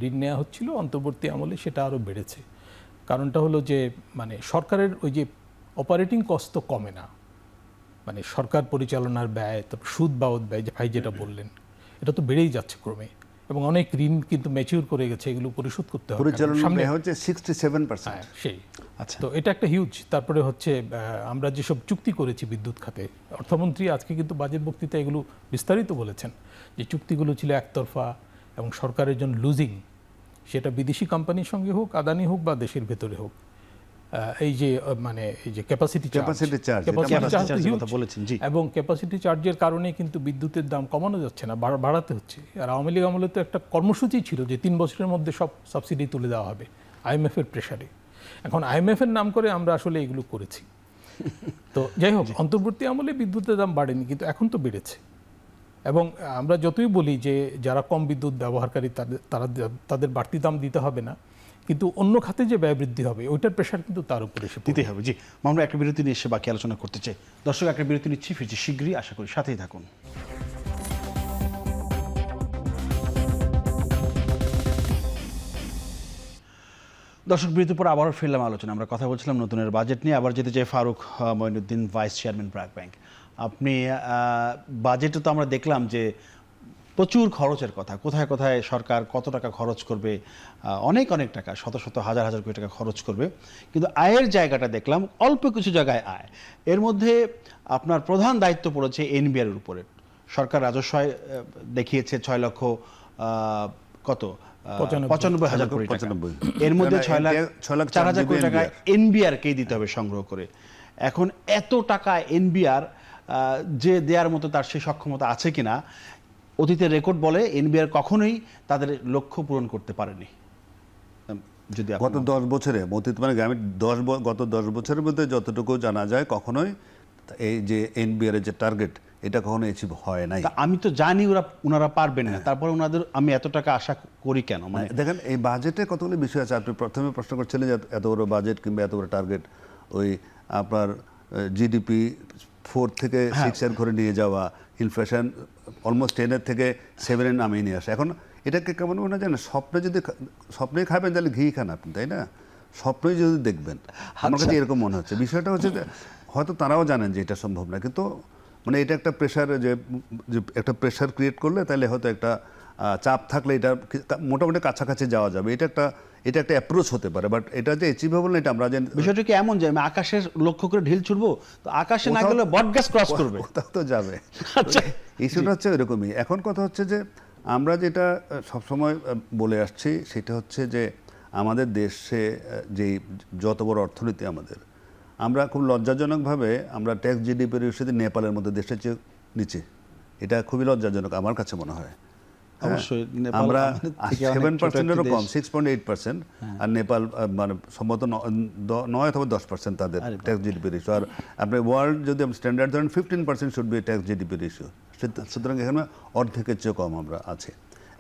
ঋণ নেওয়া হচ্ছিল, অন্তর্বর্তী আমলে সেটা আরও বেড়েছে। কারণটা হলো যে মানে সরকারের ওই যে অপারেটিং কস্ট তো কমে না, মানে সরকার পরিচালনার ব্যয়, তারপর সুদ বাবদ ব্যয়, যে ভাই যেটা বললেন, এটা তো বেড়েই যাচ্ছে ক্রমে, এবং অনেক ঋণ কিন্তু ম্যাচিউর করে গেছে, এগুলো পরিশোধ করতে হবে। পরিচালনা সামনে ব্যয় হচ্ছে 67%। হ্যাঁ, সেই। আচ্ছা। তো এটা একটা হিউজ। তারপরে হচ্ছে আমরা যেসব চুক্তি করেছি বিদ্যুৎ খাতে, অর্থমন্ত্রী আজকে কিন্তু বাজেট বক্তৃতা এগুলো বিস্তারিত বলেছেন যে চুক্তিগুলো ছিল একতরফা এবং সরকারের জন্য লুজিং, সেটা বিদেশি কোম্পানির সঙ্গে হোক, আদানি হোক বা দেশের ভেতরে হোক। এই যে মানে এই যে ক্যাপাসিটি চার্জ কথা বলেছেন। জি। এবং ক্যাপাসিটি চার্জের কারণে কিন্তু বিদ্যুতের দাম কমানো যাচ্ছে না, বাড়াতে হচ্ছে। আর আওয়ামী লীগ আমলে তো একটা কর্মসূচি ছিল যে 3 বছরের মধ্যে সব সাবসিডি তুলে দেওয়া হবে IMF এর প্রেসারে। এখন IMF এর নাম করে আমরা আসলে এগুলো করেছি। তো যাই হোক, অন্তর্বর্তী আমলে বিদ্যুতের দাম বাড়েনি, কিন্তু এখন তো বেড়েছে। এবং আমরা যতই বলি যে যারা কম বিদ্যুৎ ব্যবহারকারী তাদের বাড়তি দাম দিতে হবে না, কিন্তু অন্য খাতে যে ব্যয় বৃদ্ধি হবে ওইটার প্রেশার কিন্তু তার উপরে এসে দিতে হবে। জি, আমরা একটা বিরতি নিয়ে এসে বাকি আলোচনা করতে চাই। দর্শক, একটা বিরতি নিচ্ছি, ফিরছি শীঘ্রই, আশা করি সাথেই থাকুন। দর্শক, বিরতির পর আবারও ফিরলাম আলোচনা। আমরা কথা বলছিলাম নতুনের বাজেট নিয়ে। আবার যেতে চাই Farooq Mainuddin, vice chairman BRAC bank. আপনি বাজেটে তো আমরা দেখলাম যে প্রচুর খরচের কথা, কোথায় কোথায় সরকার কত টাকা খরচ করবে, অনেক অনেক টাকা, শত শত হাজার হাজার কোটি টাকা খরচ করবে, কিন্তু আয়ের জায়গাটা দেখলাম অল্প কিছু জায়গায় আয়। এর মধ্যে আপনার প্রধান দায়িত্ব পড়েছে এনবিআর এর উপরে। সরকার রাজস্ব দেখিয়েছে 6 লক্ষ কত 95,000 কোটি টাকা। এর মধ্যে 6,04,000 কোটি টাকা এনবিআর কেই দিতে হবে সংগ্রহ করে। এখন এত টাকা এনবিআর যে দেওয়ার মতো তার সেই সক্ষমতা আছে কিনা, অতীতের রেকর্ড বলে এনবিআর কখনোই তাদের লক্ষ্য পূরণ করতে পারেনি। যদি গত 10 বছরে মানে আমি গত 10 বছরের মধ্যে যতটুকু জানা যায়, কখনোই এই যে এনবিআর এর যে টার্গেট, এটা কখনো অ্যাচিভ হয় নাই। আমি তো জানি ওনারা পারবেন না, তারপরে ওনাদের আমি এত টাকা আশা করি কেন? মানে দেখেন, এই বাজেটে কতগুলো বিষয় আছে। আপনি প্রথমে প্রশ্ন করছিলেন যে এত বড় বাজেট কিংবা এত বড় টার্গেট, ওই আপনার জিডিপি 4 থেকে 6 এর ঘরে নিয়ে যাওয়া, ইনফ্লেশন অলমোস্ট 10 থেকে 7 নামিয়ে নিয়ে আসে। এখন এটাকে কেমন মনে জানেন, স্বপ্নেই খাবেন তাহলে ঘি খান আপনি, তাই না? স্বপ্নই যদি দেখবেন, আমার কাছে এরকম মনে হচ্ছে। বিষয়টা হচ্ছে যে হয়তো তারাও জানেন যে এটা সম্ভব না, কিন্তু মানে এটা একটা প্রেশার, যে একটা প্রেশার ক্রিয়েট করলে তাহলে হয়তো একটা চাপ থাকলে এটা মোটামুটি কাছাকাছি যাওয়া যাবে। এটা একটা অ্যাপ্রোচ হতে পারে, বাট এটা যে অ্যাচিভেবল না এটা আমরা জানি। বিষয়টা কি এমন যে আমি আকাশের লক্ষ্য করে ঢিল ছুড়বো, তো আকাশে না গেলে বটগাছ ক্রস করবে, কোথাও তো যাবে। ইস্যুটা হচ্ছে এরকমই। এখন কথা হচ্ছে যে আমরা যেটা সবসময় বলে আসছি সেটা হচ্ছে যে আমাদের দেশে যে যত বড় অর্থনীতি আমাদের, আমরা খুব লজ্জাজনকভাবে আমরা ট্যাক্স জিডিপি রেশিওতে নেপালের মধ্যে দেশের চেয়ে নিচে। এটা খুবই লজ্জাজনক আমার কাছে মনে হয়। অবশ্যই নেপাল আমরা আমাদের থেকে অনেক 7%-এরও ছোট কম, একটি দেশ। 6.8%, আর নেপাল মানে সম্ভবত 9 অথবা 10% তাদের আরে ট্যাক্স জিডিপি রেশিও। আর আপনি ওয়ার্ল্ড যদি স্ট্যান্ডার্ড ধরেন 15% should be tax GDP ratio. সুতরাং এখানে অর্ধেকের চেয়ে কম আমরা আছে।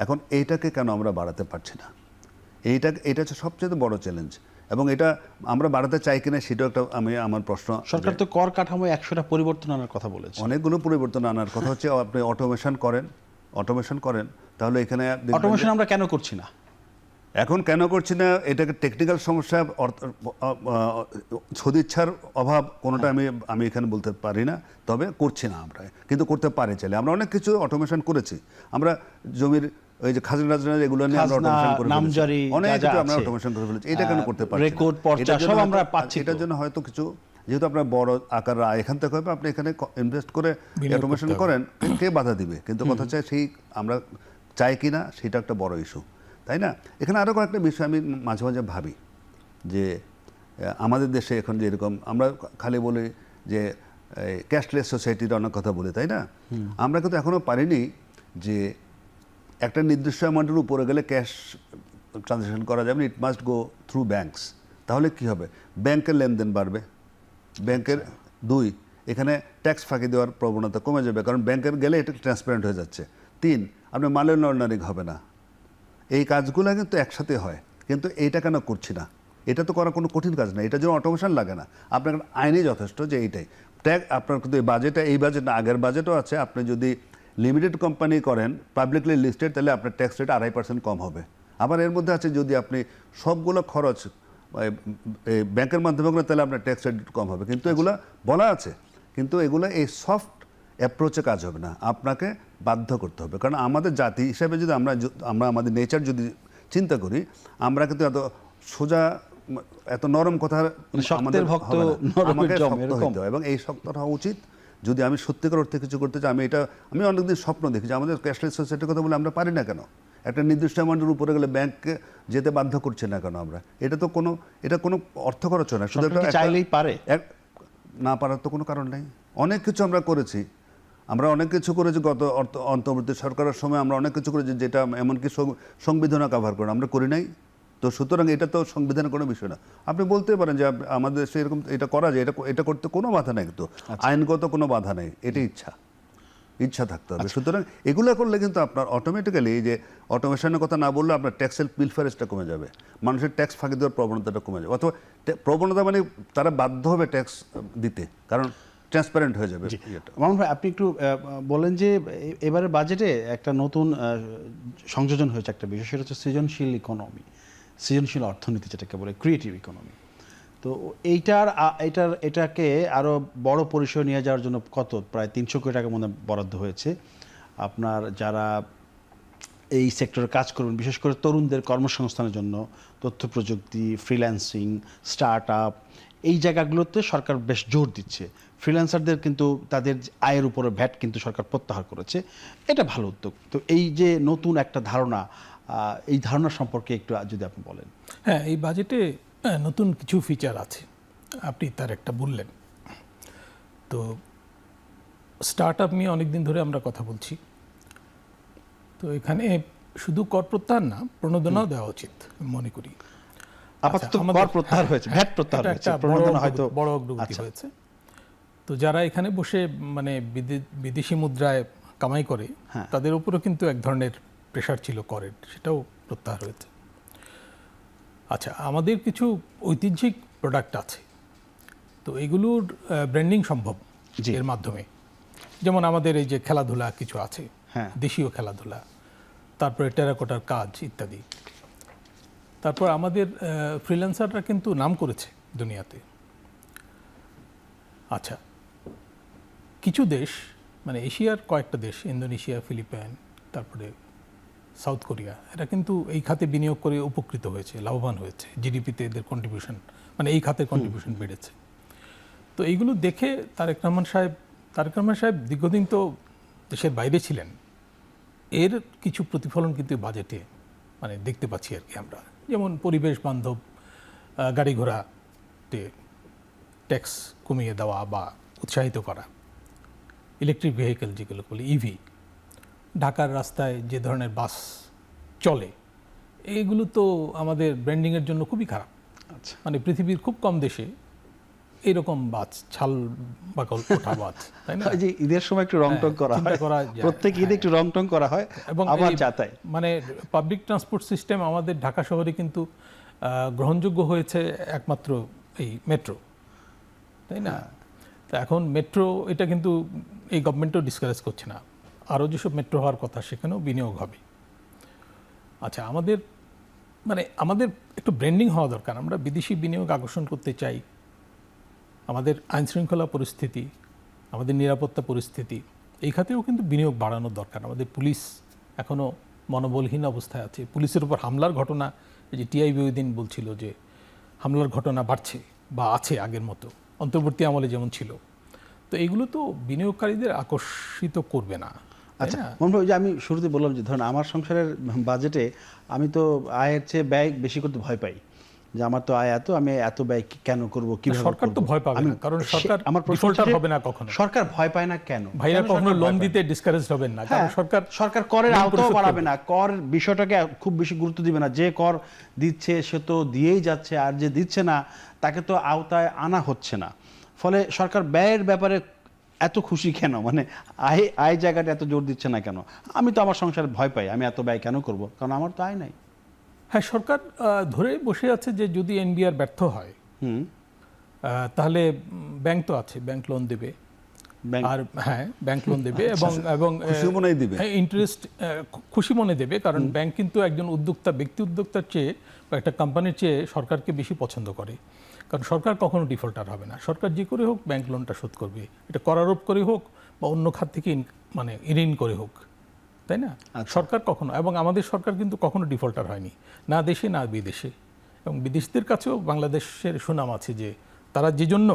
এখন এইটাকে কেন আমরা বাড়াতে পারছি না? এটা হচ্ছে সবচেয়ে বড় চ্যালেঞ্জ, এবং এটা আমরা বাড়াতে চাই কিনা সেটাও একটা আমার প্রশ্ন। সরকার তো কর কাঠামোয় 100টা পরিবর্তন আনার কথা বলেছে। অনেকগুলো পরিবর্তন আনার কথা হচ্ছে। আপনি অটোমেশন করেন তাহলে এখানে দেখবেন যে- অটোমেশন আমরা কেন করছি না? এখন কেন করছি না, এটাকে টেকনিক্যাল সমস্যা, সদিচ্ছার অভাব, কোনোটা আমি এখানে বলতে পারি না। তবে করছি না আমরা, কিন্তু করতে পারি চাইলে। আমরা অনেক কিছু অটোমেশন করেছি। আমরা জমির ওই যে খাজনা এগুলো নিয়ে আমরা খাজনা, অটোমেশন করে ফেলেছি। নামজারি, অনেক যা যা কিছু আমরা আছে, অটোমেশন করে ফেলেছি। এটা কেন করতে পারছি না? রেকর্ড, পর্চা এটার জন্য সব আমরা হয়তো- পাচ্ছি তো। এটার জন্য হয়তো কিছু, যেহেতু আপনার বড় আকার আয় এখান থেকে হবে, আপনি এখানে ইনভেস্ট করে বিনিয়োগ অটোমেশন করতে করেন, কে বাধা দিবে? কিন্তু কথা হচ্ছে সেই আমরা চাই কিনা সেটা একটা বড় ইস্যু, তাই না? এখানে আরও কয়েকটা বিষয় আমি মাঝে মাঝে ভাবি যে আমাদের দেশে এখন যেরকম আমরা খালি বলি যে ক্যাশলেস সোসাইটির অনেক কথা বলি, তাই না? আমরা কিন্তু এখনও পারিনি যে একটা নির্দিষ্ট অ্যামাউন্টের উপরে গেলে ক্যাশ ট্রানজ্যাকশন করা যাবে, it must go through banks. তাহলে কি হবে? ব্যাংকের লেনদেন বাড়বে, ব্যাংকের এখানে ট্যাক্স ফাঁকি দেওয়ার প্রবণতা কমে যাবে, কারণ ব্যাংকের গেলে এটা ট্রান্সপারেন্ট হয়ে যাচ্ছে। 3, আপনার মালের লন্ডারিং হবে না। এই কাজগুলো কিন্তু একসাথে হয়, কিন্তু এইটা কেন করছি না? এটা তো করা কোনো কঠিন কাজ না, এটার জন্য অটোমেশন লাগে না। আপনার আইনে যথেষ্ট যে এইটাই আপনার কিন্তু এই বাজেট না, আগের বাজেটও আছে। আপনি যদি লিমিটেড কোম্পানি করেন, পাবলিকলি লিস্টেড, তাহলে আপনার ট্যাক্স রেট 2.5% কম হবে। আবার এর মধ্যে আছে যদি আপনি সবগুলো খরচ ব্যাংকের মাধ্যমে করেন, তাহলে আপনার ট্যাক্স রেট কম হবে। কিন্তু এগুলো বলা আছে, কিন্তু এগুলো এই সফট অ্যাপ্রোচে কাজ হবে না, আপনাকে বাধ্য করতে হবে। কারণ আমাদের জাতি হিসাবে যদি আমরা আমাদের নেচার যদি চিন্তা করি, আমরা কিন্তু এত সোজা, এত নরম কথা শক্তের ভক্ত নরমের আমাকে জম, শক্ত এরকম। হইতে হয়, এবং এই শক্তটা হওয়া উচিত। যদি আমি সত্যিকার অর্থে কিছু করতে চাই, আমি অনেকদিন স্বপ্ন দেখি যে আমাদের ক্যাশলেস সোসাইটির কথা বলে আমরা পারি না কেন? একটা নির্দিষ্ট অ্যামাউন্টের উপরে গেলে ব্যাংককে যেতে বাধ্য করছে না কেন আমরা? এটা কোনো অর্থ খরচ হয় না, শুধু সরকার কি চাইলেই পারে? না পারার তো কোনো কারণ নেই। অনেক কিছু আমরা করেছি, গত অন্তর্বর্তী সরকারের সময় আমরা অনেক কিছু করেছি, যেটা এমনকি সংবিধানও কভার করে আমরা করি নাই। তো সুতরাং এটা তো সংবিধানের কোনো বিষয় না। আপনি বলতে পারেন যে আমাদের দেশে এরকম এটা করা যায়, এটা করতে কোনো বাধা নেই, কিন্তু আইনগত কোনো বাধা নেই, এটা ইচ্ছা থাকতে হবে। সুতরাং এগুলো করলে কিন্তু আপনার অটোমেটিক্যালি, যে অটোমেশনের কথা না বললে আপনার ট্যাক্সের পিলফারেজটা কমে যাবে, মানুষের ট্যাক্স ফাঁকি দেওয়ার প্রবণতাটা কমে যাবে। অথবা প্রবণতা মানে তারা বাধ্য হবে ট্যাক্স দিতে, কারণ ট্রান্সপারেন্ট হয়ে যাবে। মামুন ভাই, আপনি একটু বলেন যে এবারে বাজেটে একটা নতুন সংযোজন হয়েছে একটা বিষয়, সেটা হচ্ছে সৃজনশীল ইকোনমি, সৃজনশীল অর্থনীতি, যেটাকে বলে ক্রিয়েটিভ ইকোনমি। তো এটাকে আরও বড় পরিসরে নিয়ে যাওয়ার জন্য প্রায় 300 কোটি টাকা মধ্যে বরাদ্দ হয়েছে। আপনার যারা এই সেক্টরে কাজ করবেন, বিশেষ করে তরুণদের কর্মসংস্থানের জন্য তথ্য প্রযুক্তি, ফ্রিল্যান্সিং, স্টার্ট আপ, এই জায়গাগুলোতে সরকার বেশ জোর দিচ্ছে। ফ্রিল্যান্সারদের কিন্তু তাদের আয়ের উপরে ভ্যাট কিন্তু সরকার প্রত্যাহার করেছে, এটা ভালো উদ্যোগ। তো এই যে নতুন একটা ধারণা, এই ধারণা সম্পর্কে একটু যদি আপনি বলেন। হ্যাঁ, এই বাজেটে নতুন কিছু ফিচার আছে, আপনি তার একটা বললেন। তো স্টার্ট আপ নিয়ে অনেকদিন ধরে আমরা কথা বলছি। তো এখানে শুধু কর প্রত্যাহার না, প্রণোদনাও দেওয়া উচিত মনে করি। আপাতত কর প্রত্যাহার হয়েছে, ভ্যাট প্রত্যাহার হয়েছে, প্রণোদনা হয়তো বড় অগ্রগতি হয়েছে। তো যারা এখানে বসে মানে বিদেশি মুদ্রায় কামাই করে, তাদের উপরও কিন্তু এক ধরনের প্রেশার ছিল করের, সেটাও প্রত্যাহার হয়েছে। আচ্ছা, আমাদের কিছু ঐতিহ্যিক প্রোডাক্ট আছে, তো এগুলোর ব্র্যান্ডিং সম্ভব এর মাধ্যমে। যেমন আমাদের এই যে খেলাধুলা কিছু আছে, দেশীয় খেলাধুলা, তারপরে টেরাকোটার কাজ ইত্যাদি। তারপর আমাদের ফ্রিল্যান্সাররা কিন্তু নাম করেছে দুনিয়াতে। আচ্ছা, কিছু দেশ, মানে এশিয়ার কয়েকটা দেশ, ইন্দোনেশিয়া, ফিলিপাইন, তারপরে সাউথ কোরিয়া, এরা কিন্তু এই খাতে বিনিয়োগ করে উপকৃত হয়েছে, লাভবান হয়েছে। জিডিপিতে এদের কন্ট্রিবিউশন, মানে এই খাতের কন্ট্রিবিউশন বেড়েছে। তো এইগুলো দেখে তারেক রহমান সাহেব দীর্ঘদিন তো দেশের বাইরে ছিলেন, এর কিছু প্রতিফলন কিন্তু বাজেটে মানে দেখতে পাচ্ছি আর কি আমরা। যেমন পরিবেশ বান্ধব গাড়ি ঘোড়াতে ট্যাক্স কমিয়ে দেওয়া বা উৎসাহিত করা, ইলেকট্রিক ভেহিকেল যেগুলো বলি ইভি, ঢাকার রাস্তায় যে ধরনের বাস চলে, এইগুলো তো আমাদের ব্র্যান্ডিংয়ের জন্য খুবই খারাপ। আচ্ছা, মানে পৃথিবীর খুব কম দেশে এরকম বাস, ছাল বাকল ওঠা বাস, তাই না? এই যে ঈদের সময় একটু রং টং করা চিন্তা হয়, করা যায়। প্রত্যেক ঈদে একটু রং টং করা হয় এবং আবার এই যাতায়। মানে পাবলিক ট্রান্সপোর্ট সিস্টেম আমাদের ঢাকা শহরে কিন্তু গ্রহণযোগ্য হয়েছে একমাত্র এই মেট্রো, তাই না? তা এখন মেট্রো এটা কিন্তু এই গভর্নমেন্টও ডিসকারেজ করছে না, আরও যেসব মেট্রো হওয়ার কথা সেখানেও বিনিয়োগ হবে। আচ্ছা, আমাদের একটু ব্র্যান্ডিং হওয়া দরকার। আমরা বিদেশি বিনিয়োগ আকর্ষণ করতে চাই, আমাদের আইনশৃঙ্খলা পরিস্থিতি, আমাদের নিরাপত্তা পরিস্থিতি, এই খাতেও কিন্তু বিনিয়োগ বাড়ানোর দরকার। আমাদের পুলিশ এখনও মনোবলহীন অবস্থায় আছে। পুলিশের উপর হামলার ঘটনা, এই যে টিআইবি ওই দিন বলছিল যে হামলার ঘটনা বাড়ছে বা আছে আগের মতো, অন্তর্বর্তী আমলে যেমন ছিল। তো এইগুলো তো বিনিয়োগকারীদের আকর্ষিত করবে না, তাই আচ্ছা না? মোহন ভাই, ওই যে আমি শুরুতে বললাম যে ধরুন আমার সংসারের বাজেটে আমি তো আয়ের চেয়ে ব্যয় বেশি করতে ভয় পাই, যে আমার তো আয় এত, আমি এত ব্যয় কেন করব, কিভাবে সরকার তো করব? ভয় পাবে আমি না, কারণ সরকার আমার প্রশ্ন ডিফল্টার হচ্ছে, হবে না কখনো। সরকার ভয় পায় না কেন? ভাইরা কেন কখনো সরকার লোন ভয় দিতে ডিসকারেজ হবেন না, হ্যাঁ, কারণ সরকার করের ঋণ আওতাও পরিশোধ বাড়াবে করবে। না, কর বিষয়টাকে খুব বেশি গুরুত্ব দিবে না। যে কর দিচ্ছে সে তো দিয়েই যাচ্ছে, আর যে দিচ্ছে না তাকে তো আওতায় আনা হচ্ছে না। ফলে সরকার ব্যয়ের ব্যাপারে এত খুশি কেন, মানে আয় জায়গাটা এত জোর দিচ্ছে না কেন? আমি তো আমার সংসারে ভয় পাই, আমি এত ব্যয় কেন করব, কারণ আমার তো আয় নাই। হ্যাঁ, সরকার ধরে বসে আছে যে যদি এনবিআর ব্যর্থ হয় হুম, তাহলে ব্যাংক তো আছে, ব্যাংক লোন দেবে। ব্যাংক আর হ্যাঁ, ব্যাংক লোন দেবে এবং খুশি মনেই দিবে। ইন্টারেস্ট খুশি মনে দেবে, কারণ ব্যাংক কিন্তু একজন উদ্যোক্তা, ব্যক্তি উদ্যোক্তার চেয়ে বা একটা কোম্পানির চেয়ে সরকারকে বেশি পছন্দ করে। কারণ সরকার কখনো ডিফল্টার হবে না, সরকার যে করে হোক ব্যাংক লোনটা শোধ করবে, এটা করারোপ করে হোক বা অন্য খাত থেকে মানে ঋণ করে হোক, তাই না? সরকার কখনো, এবং আমাদের সরকার কিন্তু কখনো ডিফল্টার হয়নি, না দেশে না বিদেশে। এবং বিদেশিদের কাছেও বাংলাদেশের সুনাম আছে যে তারা যে জন্য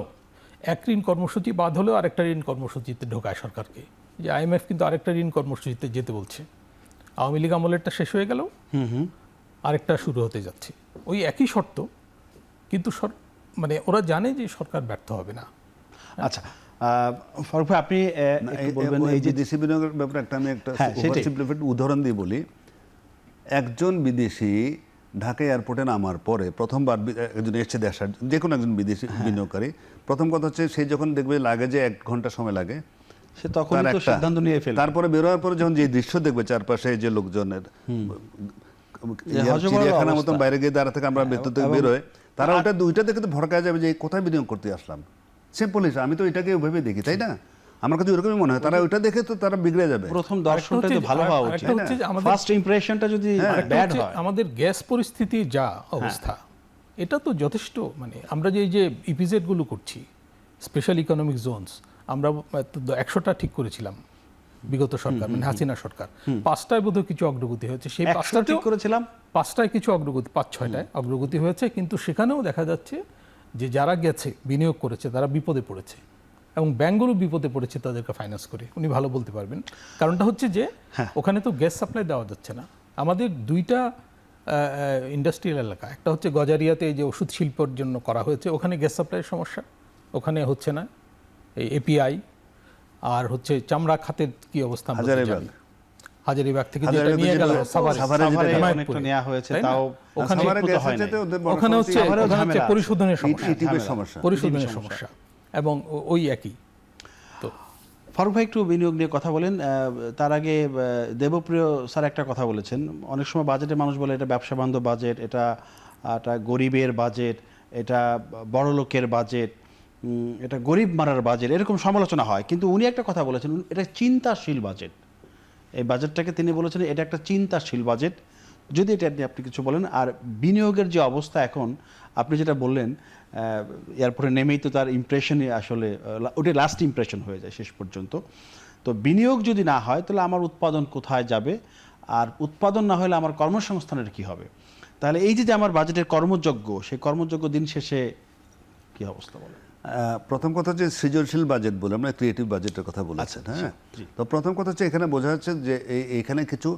এক ঋণ কর্মসূচি বাদ হলেও আরেকটা ঋণ কর্মসূচিতে ঢোকায় সরকারকে। যে আইএমএফ কিন্তু আরেকটা ঋণ কর্মসূচিতে যেতে বলছে, আওয়ামী লীগ আমলেরটা শেষ হয়ে গেল, আরেকটা শুরু হতে যাচ্ছে, ওই একই শর্ত। কিন্তু মানে ওরা জানে যে সরকার ব্যর্থ হবে না। আচ্ছা, ফারুক ভাই আপনি একটু বলবেন এই যে বিদেশি বিনিয়োগের ব্যাপারে আমি একটা হ্যাঁ, সেটাই। simplified উদাহরণ দিয়ে বলি। একজন বিদেশি ঢাকা এয়ারপোর্টে নামার পরে প্রথমবার একজন এসছে দেশার, যে কোনো একজন বিদেশি বিনিয়োগকারী, প্রথম কথা হচ্ছে সে যখন দেখবে লাগেজে 1 ঘন্টা সময় লাগে, সে তখন তার তো একটা, সিদ্ধান্ত নিয়ে ফেলবে। তারপরে বেরোয়ার পরে যখন যে দৃশ্য দেখবে চারপাশে যে লোকজনের হজবরল চিড়িয়াখানার মতন অবস্থা। বাইরে গিয়ে দাঁড়া থেকে আমরা ভেতর থেকে বেরোয়, তারা ওটা দুইটা দেখে তো ভড়কায় যাবে যে কোথায় বিনিয়োগ করতে আসলাম। সিম্পল, আমি তো এটাকে ওইভাবে দেখি, তাই না? আমার কাছে ওরকমই মনে হয়, তারা ওইটা দেখে তো তারা বিগড়ে যাবে। প্রথম দর্শনটা তো ভালো হওয়া উচিত, আরেকটা হচ্ছে যে আমাদের ফার্স্ট ইমপ্রেশনটা যদি আরেকটা ব্যাড হচ্ছে হয়। আমাদের গ্যাস পরিস্থিতি যা অবস্থা, এটা তো যথেষ্ট, মানে আমরা যে ইপিজেড গুলো করছি, স্পেশাল ইকোনমিক জোনস, আমরা 100টা ঠিক করেছিলাম বিগত সরকার, মানে হাসিনা সরকার। 5টায় বোধহয় কিছু অগ্রগতি হয়েছে, সেই 100 ঠিক করেছিলাম, 5টায় কিছু অগ্রগতি, 5-6টায় অগ্রগতি হয়েছে, কিন্তু সেখানেও দেখা যাচ্ছে যে যারা গেছে বিনিয়োগ করেছে তারা বিপদে পড়েছে, এবং ব্যাংকগুলো বিপদে পড়েছে তাদেরকে ফাইন্যান্স করে। উনি ভালো বলতে পারবেন, কারণটা হচ্ছে যে ওখানে তো গ্যাস সাপ্লাই দেওয়া যাচ্ছে না। আমাদের 2টা ইন্ডাস্ট্রিয়াল এলাকা, একটা হচ্ছে গজারিয়াতে যে ওষুধ শিল্পের জন্য করা হয়েছে, ওখানে গ্যাস সাপ্লাইয়ের সমস্যা, ওখানে হচ্ছে না এই এপিআই। আর হচ্ছে চামড়া খাতের কি অবস্থা আমরা তো হাজারীবাগ। জানি। হাজারিবাগ থেকে যেটা হাজারীবাগে নিয়ে গেল যেটা সাভারে, সাভারে যেটা সাভারে হেমায়েতপুরে, অনেকটা নেওয়া হয়েছে, তাই না? তাও ওখানে সাভারে আমার তো গ্যাসের হয় নাই। চাইতে ওদের বড় ওখানে সমস্যা হচ্ছে সাভারেও ওখানে হচ্ছে ঝামেলা আছে। পরিশোধনের সমস্যা, টিটিপির সমস্যা। পরিশোধনের সমস্যা, এবং ওই একই। তো ফারুক ভাই একটু বিনিয়োগ নিয়ে কথা বলেন। তার আগে দেবপ্রিয় স্যার একটা কথা বলেছেন, অনেক সময় বাজেটে মানুষ বলে এটা ব্যবসা বান্ধব বাজেট, এটা একটা গরিবের বাজেট, এটা বড় লোকের বাজেট, এটা গরিব মারার বাজেট, এরকম সমালোচনা হয়। কিন্তু উনি একটা কথা বলেছেন, এটা চিন্তাশীল বাজেট। এই বাজেটটাকে তিনি বলেছেন এটা একটা চিন্তাশীল বাজেট। যদি এটা নিয়ে আপনি কিছু বলেন। আর বিনিয়োগের যে অবস্থা এখন, আপনি যেটা বললেন এয়ারপোর্টে নেমেই তো তার ইমপ্রেশনই আসলে ওটাই লাস্ট ইমপ্রেশন হয়ে যায় শেষ পর্যন্ত। তো বিনিয়োগ যদি না হয় তাহলে আমার উৎপাদন কোথায় যাবে, আর উৎপাদন না হলে আমার কর্মসংস্থানের কি হবে? তাহলে এই যে আমার বাজেটের কর্মযোগ্য, সেই কর্মযোগ্য দিন শেষে কি অবস্থা বলে? প্রথম কথা হচ্ছে সৃজনশীল বাজেট বলে আমরা ক্রিয়েটিভ বাজেটের কথা বলেছেন। হ্যাঁ, তো প্রথম কথা হচ্ছে এখানে বোঝা যাচ্ছে যে এইখানে কিছু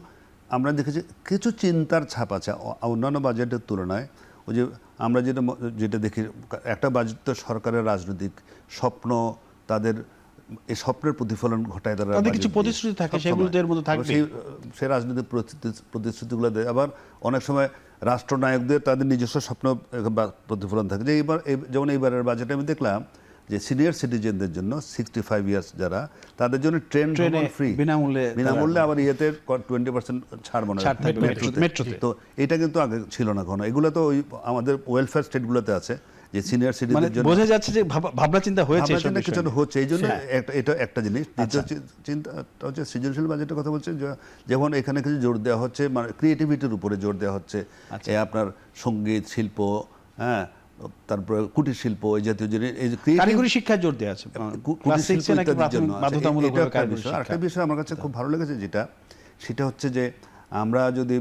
আমরা দেখেছি কিছু চিন্তার ছাপ আছে অন্যান্য বাজেটের তুলনায়। ওই যে আমরা যেটা দেখি, একটা বাজেট তো সরকারের রাজনৈতিক স্বপ্ন, তাদের এই স্বপ্নের প্রতিফলন ঘটায় তারা তাদের কিছু বাজেট দিয়ে। প্রতিশ্রুতি থাকে, সবসময়। সেগুলো তো এর মধ্যে থাকবেই। সেই রাজনৈতিক প্রতিশ্রুতিগুলো দেয়। আবার অনেক সময় রাষ্ট্রনায়কদের তাদের নিজস্ব স্বপ্ন প্রতিফলন থাকে, যে যেমন এইবারের বাজেটে আমি দেখলাম যে সিনিয়র সিটিজেনদের জন্য 65 ইয়ার্স যারা, তাদের জন্য ট্রেনে ফ্রি, বিনামূল্যে, আবার ইয়েতে 20% ছাড় মনে হয় ছাড় থাকবে মেট্রোতে। তো এটা কিন্তু আগে ছিল না কোনো। এগুলো তো ওই আমাদের ওয়েলফেয়ার স্টেটগুলোতে আছে যে সিনিয়র মানে সিটিজেনদের জন্য বোঝা যাচ্ছে যে ভাবনা চিন্তা হয়েছে, ভাবনা চিন্তা কিছু হচ্ছে। এই জন্য এটা একটা জিনিস। দ্বিতীয় আচ্ছা। চিন্তাটা হচ্ছে সৃজনশীল বাজেটের কথা বলছে, যেমন এখানে কিছু জোর দেওয়া হচ্ছে, মানে ক্রিয়েটিভিটির উপরে জোর দেওয়া হচ্ছে। আচ্ছা। আপনার সঙ্গীত শিল্প, হ্যাঁ, তারপরে কুটির শিল্প, এই জাতীয় জিনিস, এই যে কারিগরি শিক্ষায় জোর দেওয়া আছে ক্লাস 6 এ নাকি বাধ্যতামূলকভাবে কারিগরি শিক্ষা। আরেকটা বিষয় আমার কাছে খুব ভালো লেগেছে সেটা হচ্ছে যে আমরা যদি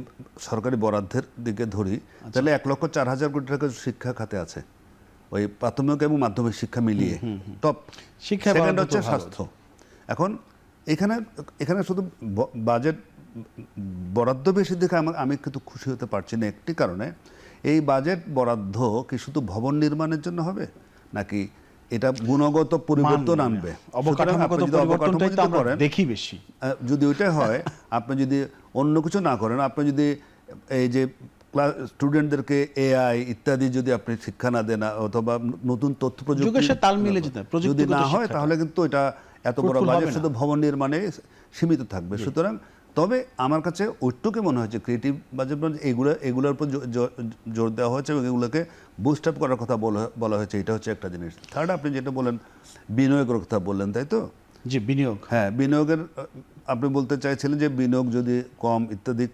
সরকারি বরাদ্দের দিকে ধরি, তাহলে 1,04,000 কোটি টাকা শিক্ষা খাতে আছে, ওই প্রাথমিক এবং মাধ্যমিক শিক্ষা মিলিয়ে টপ। শিক্ষা সেকেন্ড হচ্ছে স্বাস্থ্য। এখন এখানে শুধু বাজেট বরাদ্দ বেশি দেখে আমি কিন্তু খুশি হতে পারছি না একটি কারণে, এই বাজেট বরাদ্দ কি শুধু ভবন নির্মাণের জন্য হবে, নাকি এটা গুণগত পরিবর্তন আনবে? অবকাঠামোগত পরিবর্তনটাই তো আমরা দেখি বেশি। যদি ওইটাই হয়, আপনি যদি অন্য কিছু না করেন, আপনি যদি এই যে স্টুডেন্টদেরকে এআই ইত্যাদি যদি আপনি শিক্ষা না দেন, অথবা নতুন তথ্য প্রযুক্তি তাল মিলে যদি না হয়, তাহলে কিন্তু এটা এত বড় বাজেট শুধু ভবন নির্মাণে সীমিত থাকবে। সুতরাং তবে আমার কাছে ওইটুকু মনে হয়েছে ক্রিয়েটিভ বাজেট এগুলোর উপর জোর দেওয়া হয়েছে এবং এগুলোকে বুস্ট আপ করার কথা বলা হয়েছে। এটা হচ্ছে একটা জিনিস। থার্ড, আপনি যেটা বলেন বিনিয়োগের কথা বললেন, তাই তো? জি, বিনিয়োগ। হ্যাঁ, বিনিয়োগের আপনি বলতে চাইছিলেন যে বিনিয়োগ যদি কম ইত্যাদি,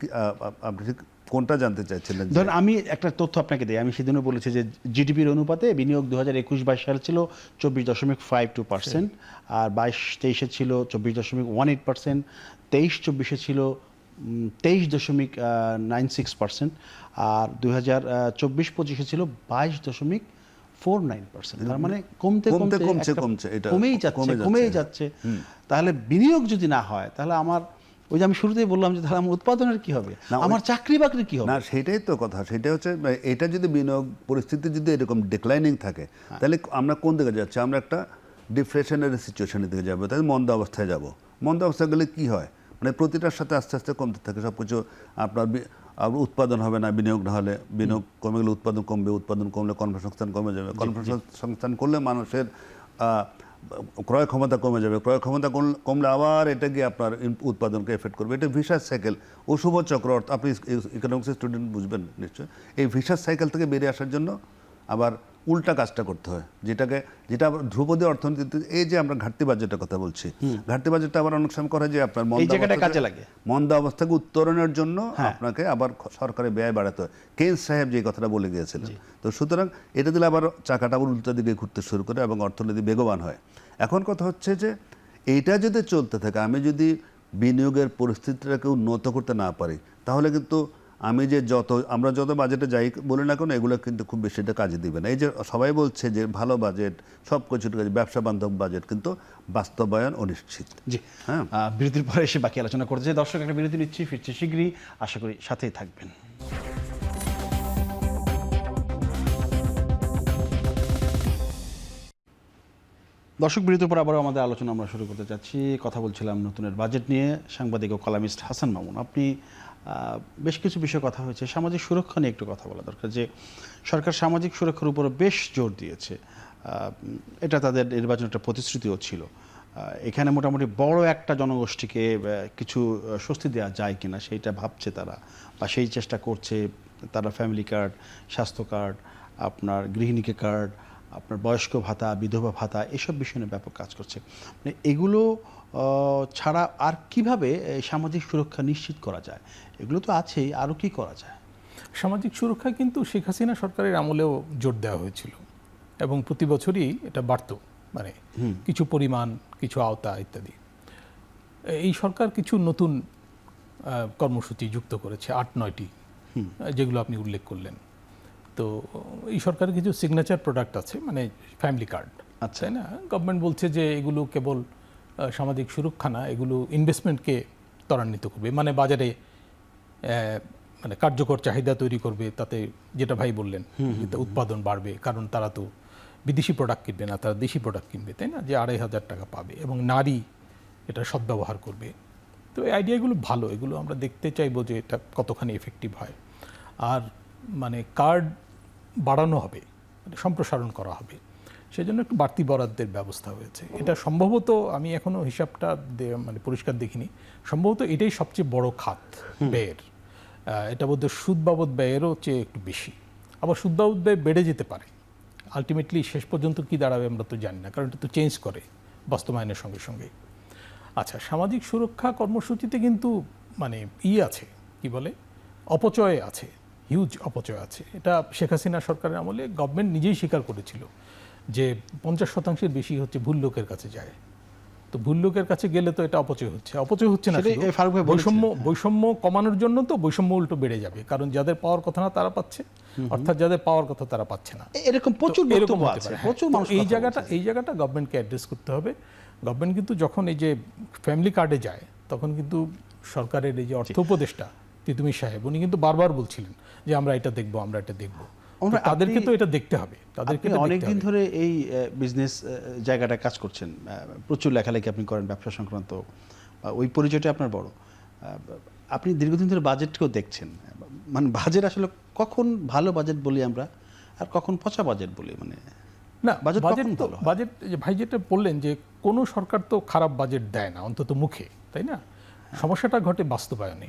আপনি ঠিক কোনটা জানতে চাইছিলেন? ধরুন আমি একটা তথ্য আপনাকে দিই। আমি সেদিনও বলেছি যে জিডিপির অনুপাতে বিনিয়োগ 2021-22 সালে ছিল 24.52%, আর 22-23-এ ছিল 24.18%, 23-24-এ ছিল 23.96%, আর 2024-25-এ ছিল 22.49%। তার মানে কমেই যাচ্ছে। তাহলে বিনিয়োগ যদি না হয়, তাহলে আমার ওই যে আমি শুরুতেই বললাম যে তাহলে আমার উৎপাদনের কি হবে, আমার চাকরি বাকরি কি হবে? না, সেটাই তো কথা। সেটা হচ্ছে এটা যদি বিনিয়োগ পরিস্থিতি যদি এরকম ডিক্লাইনিং থাকে, তাহলে আমরা কোন দিকে যাচ্ছি? আমরা একটা ডিপ্রেশনারি সিচুয়েশনের দিকে যাবো, তাহলে মন্দা অবস্থায় যাব। মন্দা অবস্থায় গেলে কি হয়, মানে প্রতিটার সাথে আস্তে আস্তে কমতে থাকে সব কিছু। আপনার উৎপাদন হবে না বিনিয়োগ না হলে, বিনিয়োগ কমে গেলে উৎপাদন কমবে, উৎপাদন কমলে কর্মসংস্থান কমে যাবে, কর্মসংস্থান করলে মানুষের ক্রয় ক্ষমতা কমে যাবে, ক্রয় ক্ষমতা কমলে আবার এটা গিয়ে আপনার উৎপাদনকে এফেক্ট করবে। এটা ভিশাস সাইকেল, অশুভ চক্র। আপনি ইকোনমিক্সের স্টুডেন্ট বুঝবেন নিশ্চয়। এই ভিশাস সাইকেল থেকে বেরিয়ে আসার জন্য আবার উল্টা কাজটা করতে হয়, যেটা ধ্রুপদী অর্থনীতিতে এই যে আমরা ঘাটতি বাজেটের কথা বলছি, ঘাটতি বাজেটটা আবার অনেক সময় করা যে আপনার মন্দা অবস্থাকে উত্তরণের জন্য আপনাকে আবার সরকারের ব্যয় বাড়াতে হয়। কেইন্স সাহেব যে কথাটা বলে গিয়েছিলেন। তো সুতরাং এটা দিলে আবার চাকাটা আবার উল্টা দিকে ঘুরতে শুরু করে এবং অর্থনীতি বেগবান হয়। এখন কথা হচ্ছে যে এইটা যদি চলতে থাকে, আমি যদি বিনিয়োগের পরিস্থিতিটাকে উন্নত করতে না পারি, তাহলে কিন্তু আমরা যত বাজেটে যাই বলি না কেন, এগুলো কিন্তু খুব বেশি এটা কাজে দিবে না। এই যে সবাই বলছে যে ভালো বাজেট, সব কিছুর কাজে ব্যবসা বান্ধব বাজেট, কিন্তু বাস্তবায়ন অনিশ্চিত। জি, হ্যাঁ, বিরতির পরে এসে বাকি আলোচনা করতে। দর্শক, একটা বিরতি নিচ্ছি, ফিরছি শীঘ্রই, আশা করি সাথেই থাকবেন। দর্শক, বিরতির পর আবারও আমাদের আলোচনা আমরা শুরু করতে চাচ্ছি। কথা বলছিলাম নতুনের বাজেট নিয়ে। সাংবাদিক ও কলামিস্ট হাসান মামুন, আপনি বেশ কিছু বিষয়ে কথা হয়েছে, সামাজিক সুরক্ষা নিয়ে একটু কথা বলা দরকার। যে সরকার সামাজিক সুরক্ষার উপরে বেশ জোর দিয়েছে, এটা তাদের নির্বাচনের একটা প্রতিশ্রুতিও ছিল। এখানে মোটামুটি বড় একটা জনগোষ্ঠীকে কিছু স্বস্তি দেওয়া যায় কিনা সেইটা ভাবছে তারা, বা সেই চেষ্টা করছে তারা। ফ্যামিলি কার্ড, স্বাস্থ্য কার্ড, আপনার গৃহিণীকে কার্ড, আপনার বয়স্ক ভাতা, বিধবা ভাতা, এসব বিষয় নিয়ে ব্যাপক কাজ করছে। মানে এগুলো ছাড়া আর কিভাবে সামাজিক সুরক্ষা নিশ্চিত করা যায়? এগুলো তো আছেই, আরও কি করা যায়? সামাজিক সুরক্ষা কিন্তু শেখ হাসিনা সরকারের আমলেও জোর দেওয়া হয়েছিল এবং প্রতি বছরই এটা বাড়তো, মানে কিছু পরিমাণ, কিছু আওতা ইত্যাদি। এই সরকার কিছু নতুন কর্মসূচি যুক্ত করেছে, 8-9টি, যেগুলো আপনি উল্লেখ করলেন। তো এই সরকারের কিছু সিগনেচার প্রোডাক্ট আছে, মানে ফ্যামিলি কার্ড, আচ্ছা, তাই না? গভর্নমেন্ট বলছে যে এগুলো কেবল সামাজিক সুরক্ষা না, এগুলো ইনভেস্টমেন্টকে ত্বরান্বিত করবে, মানে বাজারে মানে কার্যকর চাহিদা তৈরি করবে, তাতে যেটা ভাই বললেন উৎপাদন বাড়বে, কারণ তারা তো বিদেশি প্রোডাক্ট কিনবে না, তারা দেশি প্রোডাক্ট কিনবে, তাই না? যে 2,500 টাকা পাবে এবং নারী এটা সদ্ব্যবহার করবে। তো এই আইডিয়াগুলো ভালো, এগুলো আমরা দেখতে চাইবো যে এটা কতখানি এফেক্টিভ হয়। আর মানে কার্ড বাড়ানো হবে, মানে সম্প্রসারণ করা হবে, সেজন্য একটু বাড়তি বরাদ্দের ব্যবস্থা হয়েছে। এটা সম্ভবত, আমি এখনো হিসাবটা মানে পরিষ্কার দেখিনি, সম্ভবত এটাই সবচেয়ে বড় খাত ব্যয়ের। এটা বোধহয় সুদ বাবদ ব্যয়েরও চেয়ে একটু বেশি। আবার সুদ বাবদ ব্যয় বেড়ে যেতে পারে, আলটিমেটলি শেষ পর্যন্ত কি দাঁড়াবে আমরা তো জানি না, কারণ এটা তো চেঞ্জ করে বাস্তবায়নের সঙ্গে সঙ্গে। আচ্ছা, সামাজিক সুরক্ষা কর্মসূচিতে কিন্তু মানে আছে, কি বলে, অপচয় আছে, হিউজ অপচয় আছে। এটা শেখ হাসিনা সরকারের আমলে গভর্নমেন্ট নিজেই স্বীকার করেছিল যে 50% বেশি হচ্ছে ভুল লোকের কাছে যায়। তো ভুল লোকের কাছে গেলে তো এটা অপচয় হচ্ছে না, সেটাই শুধু ফারুক ভাই বলেছেন। বৈষম্য কমানোর জন্য তো বৈষম্য উল্টো বেড়ে যাবে, কারণ যাদের পাওয়ার কথা না তারা পাচ্ছে, অর্থাৎ যাদের পাওয়ার কথা তারা পাচ্ছে না। এরকম প্রচুর তো এরকম বক্তব্য হতে আছে, পারে। প্রচুর হ্যাঁ, মানুষ তো এই জায়গাটা গভর্নমেন্টকে অ্যাড্রেস করতে হবে। গভর্নমেন্ট কিন্তু যখন এই যে ফ্যামিলি কার্ডে যায়, তখন কিন্তু সরকারের এই যে অর্থ উপদেষ্টা তিতুমির সাহেব, উনি কিন্তু বারবার বলছিলেন যে আমরা এটা দেখব, আমরা এটা দেখব। তাদেরকে তো এটা দেখতে হবে, তাদেরকে অনেকদিন ধরে এই বিজনেস জায়গাটা কাজ করছেন, প্রচুর লেখালেখি আপনি করেন ব্যবসা সংক্রান্ত, ওই পরিচয়টা আপনার বড়। আপনি দীর্ঘদিন ধরে বাজেটকেও দেখছেন, মানে বাজেট আসলে কখন ভালো বাজেট বলি আমরা আর কখন পচা বাজেট বলি, মানে না, বাজেট তো বাজেট ভাই যেটা বললেন যে কোনো সরকার তো খারাপ বাজেট দেয় না, অন্তত মুখে, তাই না? সমস্যাটা ঘটে বাস্তবায়নে।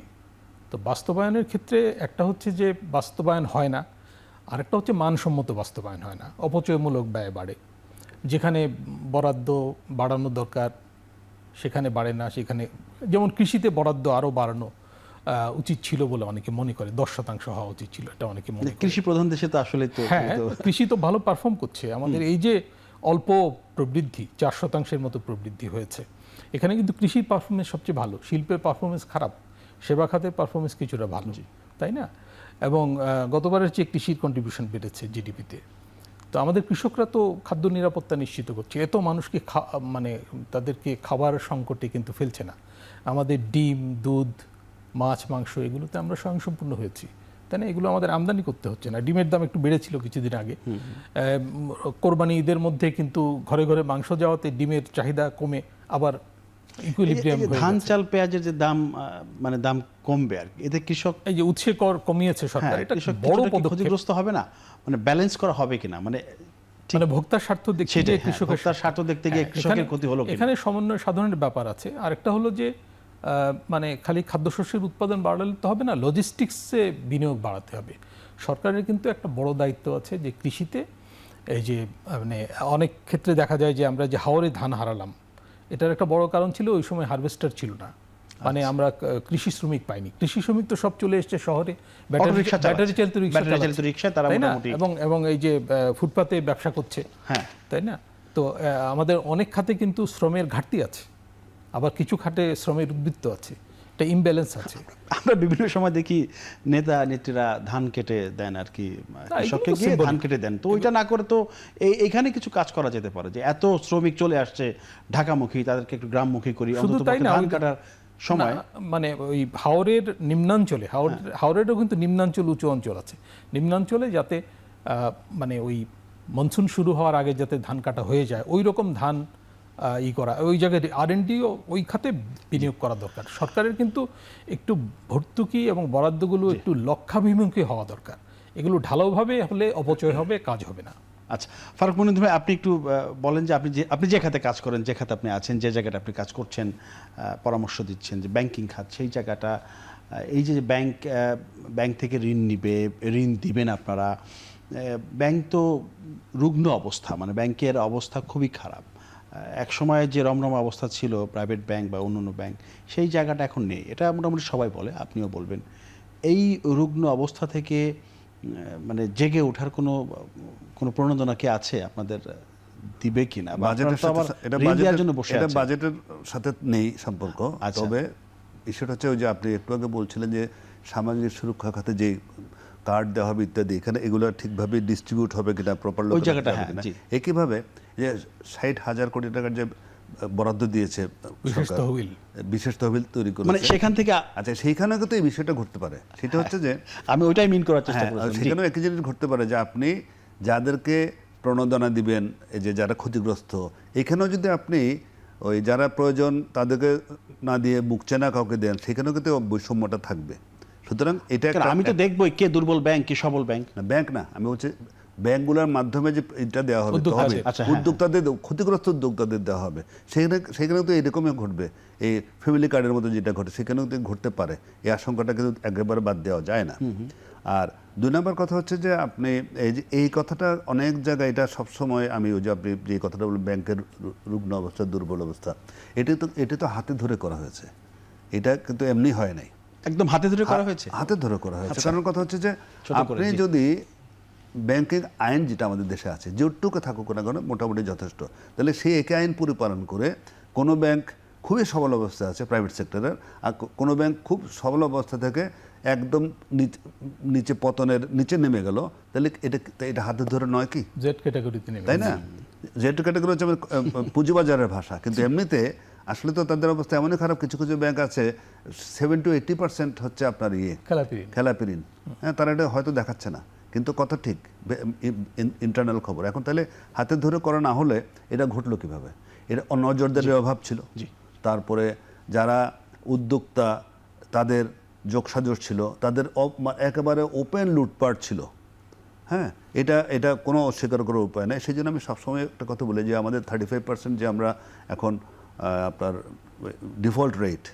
তো বাস্তবায়নের ক্ষেত্রে একটা হচ্ছে যে বাস্তবায়ন হয় না, আরেকটা হচ্ছে মানসম্মত বাস্তবায়ন হয় না, অপচয়মূলক ব্যয় বাড়ে। যেখানে বরাদ্দ বাড়ানো দরকার সেখানে বাড়ে না, সেখানে যেমন কৃষিতে বরাদ্দ আরও বাড়ানো উচিত ছিল বলে অনেকে মনে করে, 10% হওয়া উচিত ছিল, এটা অনেকে মনে করে। কৃষি প্রধান দেশে তো আসলে তো হ্যাঁ, কৃষি তো ভালো পারফর্ম করছে। আমাদের এই যে অল্প প্রবৃদ্ধি, 4% মতো প্রবৃদ্ধি হয়েছে, এখানে কিন্তু কৃষির পারফরমেন্স সবচেয়ে ভালো, শিল্পের পারফরমেন্স খারাপ, সেবা খাতের পারফরমেন্স কিছুটা ভালো, তাই না? এবং গতবারের চেয়ে কৃষির কন্ট্রিবিউশন বেড়েছে জিডিপিতে। তো আমাদের কৃষকরা তো খাদ্য নিরাপত্তা নিশ্চিত করছে, এত মানুষকে মানে তাদেরকে খাবার সংকটে কিন্তু ফেলছে না। আমাদের ডিম, দুধ, মাছ, মাংস এগুলোতে আমরা স্বয়ংসম্পূর্ণ হয়েছি, তাই না? এগুলো আমাদের আমদানি করতে হচ্ছে না। ডিমের দাম একটু বেড়েছিল কিছুদিন আগে, কোরবানি ঈদের মধ্যে কিন্তু ঘরে ঘরে মাংস যাওয়াতে ডিমের চাহিদা কমে আবার ইকুইলিব্রিয়াম হয়ে গেছে। ধান, চাল, পেঁয়াজের যে দাম, মানে দাম কমবে আর কি, এতে কৃষক, এই যে উৎসে কর কমিয়েছে সরকার, এটা বড় পদক্ষেপ। ক্ষতিগ্রস্ত হবে না, মানে ব্যালেন্স করা হবে কিনা, মানে ভোক্তার স্বার্থ দেখতে গিয়ে কৃষকের স্বার্থ দেখতে গিয়ে কৃষকের ক্ষতি হলো কিনা। এখানে সমন্বয় সাধনের ব্যাপার আছে। আরেকটা হলো যে মানে খালি খাদ্যশস্যের উৎপাদন বাড়ালে তো হবে না, লজিস্টিক্সে বিনিয়োগ বাড়াতে হবে। সরকারের কিন্তু একটা বড় দায়িত্ব আছে যে কৃষিতে, এই যে মানে অনেক ক্ষেত্রে দেখা যায় যে আমরা যে হাওরে ধান হারালাম, এটার একটা বড় কারণ ছিল ওই সময় হারভেস্টার ছিল না, মানে আমরা কৃষি শ্রমিক পাইনি। কৃষি শ্রমিক তো সব চলে এসছে শহরে, ব্যাটারি চালিত রিক্সা, তাই না? এবং এই যে ফুটপাতে ব্যবসা করছে, হ্যাঁ, তাই না? তো আমাদের অনেক খাতে কিন্তু শ্রমের ঘাটতি আছে, আবার কিছু খাতে শ্রমের উদ্বৃত্ত আছে, একটা ইমব্যালেন্স আছে। আমরা বিভিন্ন সময় দেখি নেতা নেত্রীরা ধান কেটে দেন আর কি, কৃষককে গিয়ে ধান কেটে দেন। তো ওইটা না করে তো এইখানে কিছু কাজ করা যেতে পারে, যে এত শ্রমিক চলে আসছে ঢাকামুখী, তাদেরকে একটু গ্রামমুখী করি, শুধু তাই না, ধান কাটার সময় মানে ওই হাওরের নিম্নাঞ্চলে, হাওরেরও কিন্তু নিম্নাঞ্চল উঁচু অঞ্চল আছে, নিম্নাঞ্চলে যাতে মানে ওই মনসুন শুরু হওয়ার আগে যাতে ধান কাটা হয়ে যায়, ওই রকম ধান করা, ওই জায়গায় R&D ওই খাতে বিনিয়োগ করা দরকার। সরকারের কিন্তু একটু ভর্তুকি এবং বরাদ্দগুলো একটু লক্ষ্যাভিমুখী হওয়া দরকার। এগুলো ঢালাওভাবে হলে অপচয় হবে, কাজ হবে না। আচ্ছা, ফারুক মনির ভাই, আপনি একটু বলেন যে আপনি যে খাতে কাজ করেন, যে খাতে আপনি আছেন, যে জায়গাটা আপনি কাজ করছেন, পরামর্শ দিচ্ছেন, যে ব্যাংকিং খাত, সেই জায়গাটা, এই যে ব্যাংক থেকে ঋণ নিবে, ঋণ দিবেন আপনারা, ব্যাংক তো রুগ্ন অবস্থা, মানে ব্যাংকের অবস্থা খুবই খারাপ। এক সময় যে রমরমা অবস্থা ছিল প্রাইভেট ব্যাংক বা অন্যান্য ব্যাংক, সেই জায়গাটা এখন নেই, এটা মোটামুটি সবাই বলে, আপনিও বলবেন। এই রুগ্ন অবস্থা থেকে মানে জেগে ওঠার কোনো প্রণোদনা কি আছে আপনাদের, দিবে কিনা? এটা বাজেটের সাথে নেই সম্পর্ক। তবে বিষয়টা হচ্ছে ওই যে আপনি একটু আগে বলছিলেন যে সামাজিক সুরক্ষা খাতে যে কার্ড দেওয়া হবে ইত্যাদি, এখানে এগুলো ঠিকভাবে ডিস্ট্রিবিউট হবে কিনা, প্রপার লোক একইভাবে যে 60,000 কোটি টাকার যে বরাদ্দ দিয়েছে বিশেষ তহবিল তৈরি করে, মানে সেখান থেকে, আচ্ছা সেইখানে তো এই বিষয়টা ঘটতে পারে। সেটা হচ্ছে যে আমি ওইটাই মিন করার চেষ্টা করছি, সেখানেও একই জিনিস ঘটতে পারে যে আপনি যাদেরকে প্রণোদনা দিবেন, এই যে যারা ক্ষতিগ্রস্ত, এখানেও যদি আপনি ওই যারা প্রয়োজন তাদেরকে না দিয়ে মুখ চেনা কাউকে দেন, সেখানেও কিন্তু বৈষম্যটা থাকবে। সুতরাং এটা কেন, আমি তো দেখবই কে দুর্বল ব্যাংক কি সবল ব্যাংক। ব্যাংক না, আমি বলছি ব্যাংকগুলোর মাধ্যমে যে এটা দেওয়া হবে, উদ্যোক্তা আছে। আচ্ছা, হ্যাঁ, উদ্যোক্তাদের, ক্ষতিগ্রস্ত উদ্যোক্তাদের দেওয়া হবে, সেখানে তো এরকমই ঘটবে। এই ফ্যামিলি কার্ডের মতো যেটা ঘটে সেখানেও তো ঘটতে পারে, এই আশঙ্কাটা কিন্তু একেবারে বাদ দেওয়া যায় না। আর 2 নম্বর কথা হচ্ছে যে আপনি এই কথাটা অনেক জায়গায়, এটা সবসময় আমি ওই যে আপনি যে কথাটা বললেন ব্যাংকের রুগ্ন অবস্থা, দুর্বল অবস্থা, এটা তো হাতে ধরে করা হয়েছে, এটা কিন্তু এমনি হয় নাই, একদম হাতে ধরে করা হয়েছে। হাতে ধরে করা হয়েছে। আচ্ছা। কারণ কথা হচ্ছে যে ছোট করে, আপনি জি। যদি ব্যাংকিং আইন যেটা আমাদের দেশে আছে, যেটুকু থাকুক না কেন মোটামুটি যথেষ্ট, তাহলে সেই একই আইন পরিপালন করে কোনো ব্যাংক খুবই সবল অবস্থায় আছে প্রাইভেট সেক্টরের, আর কোনো ব্যাংক খুব সবল অবস্থা থেকে একদম নিচে পতনের নিচে নেমে গেল, তাহলে এটা হাতে ধরে নয় কি, জেড ক্যাটাগরিতে নেবে, তাই না? যেহেতু ক্যাটাগরি হচ্ছে পুঁজিবাজারের ভাষা, কিন্তু এমনিতে আসলে তো তাদের অবস্থা এমনই খারাপ, কিছু কিছু ব্যাংক আছে 70 to 80% হচ্ছে আপনার খেলাপি ঋণ। হ্যাঁ, তারা এটা হয়তো দেখাচ্ছে না, কিন্তু কথা ঠিক, ইন্টারনাল খবর। এখন তাহলে হাতে ধরে করা না হলে এটা ঘটলো কিভাবে? এটা নজরদারির অভাব ছিল। তারপরে যারা উদ্যোক্তা তাদের যোগসাজশ ছিল, তাদের একেবারে ওপেন লুটপাট ছিল। হ্যাঁ, এটা কোনো অস্বীকার করার উপায় নেই। সেই জন্য আমি সবসময় একটা কথা বলি যে আমাদের 35% যে আমরা এখন আপনার ডিফল্ট রেট,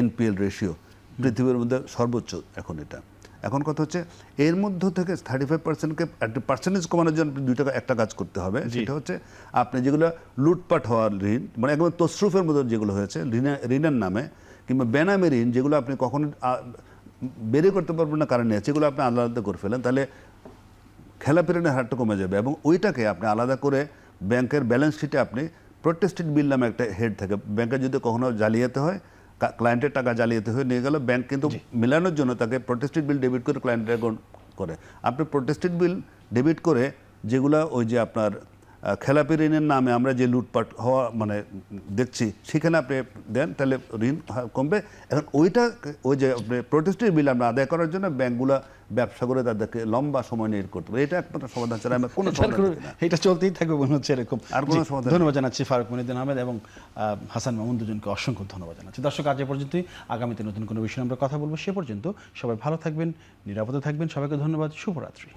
এনপিএল রেশিও পৃথিবীর মধ্যে সর্বোচ্চ এখন এটা। এখন কথা হচ্ছে এর মধ্য থেকে 35%কে একটা পার্সেন্টেজ কমানোর জন্য একটা কাজ করতে হবে, সেটা হচ্ছে আপনি যেগুলো লুটপাট হওয়ার ঋণ, মানে একদম তসরুফের মতো যেগুলো হয়েছে ঋণের নামে কিংবা বেনামে ঋণ, যেগুলো আপনি কখনো বের করতে পারবেন না কারণে, সেগুলো আপনি আলাদা করে ফেলেন, তাহলে খেলাপি ঋণের হারটা কমে যাবে। এবং ওইটাকে আপনি আলাদা করে ব্যাংকের ব্যালেন্স শিটে আপনি প্রোটেস্টেড বিল নামে একটা হেড থাকে, ব্যাংকে যদি কখনো জালিয়াতি হয়, ক্লায়েন্টের টাকা জালিয়াতি হয়ে নিয়ে গেল, ব্যাংক কিন্তু মেলানোর জন্য তাকে প্রোটেস্টেড বিল ডেবিট করে ক্লায়েন্টের অ্যাকাউন্ট করে। আপনি প্রোটেস্টেড বিল ডেবিট করে যেগুলো ওই যে আপনার খেলাপি ঋণের নামে আমরা যে লুটপাট হওয়া মানে দেখছি, সেখানে আপনি দেন, তাহলে ঋণ কমবে। এখন ওই যে প্রোটেস্টেড বিল আমরা আদায় করার জন্য ব্যাংকগুলো ব্যবসা করে তাদেরকে লম্বা সময় নিয়ে করতে হবে। এটা একমাত্র সমাধান ছাড়া আমরা কোনো সমাধান দেখি না। এটা চলতেই থাকবে মনে হচ্ছে এরকম। আর কোনো সমাধান নেই। ধন্যবাদ জানাচ্ছি ফারুক মনিউদ্দিন আহমেদ এবং হাসান মামুন, দুজনকে অসংখ্য ধন্যবাদ জানাচ্ছি। দর্শক, আজ এ পর্যন্তই। আগামীতে নতুন কোনো বিষয়ে আমরা কথা বলবো। সে পর্যন্ত সবাই ভালো থাকবেন, নিরাপদে থাকবেন। সবাইকে ধন্যবাদ। শুভরাত্রি।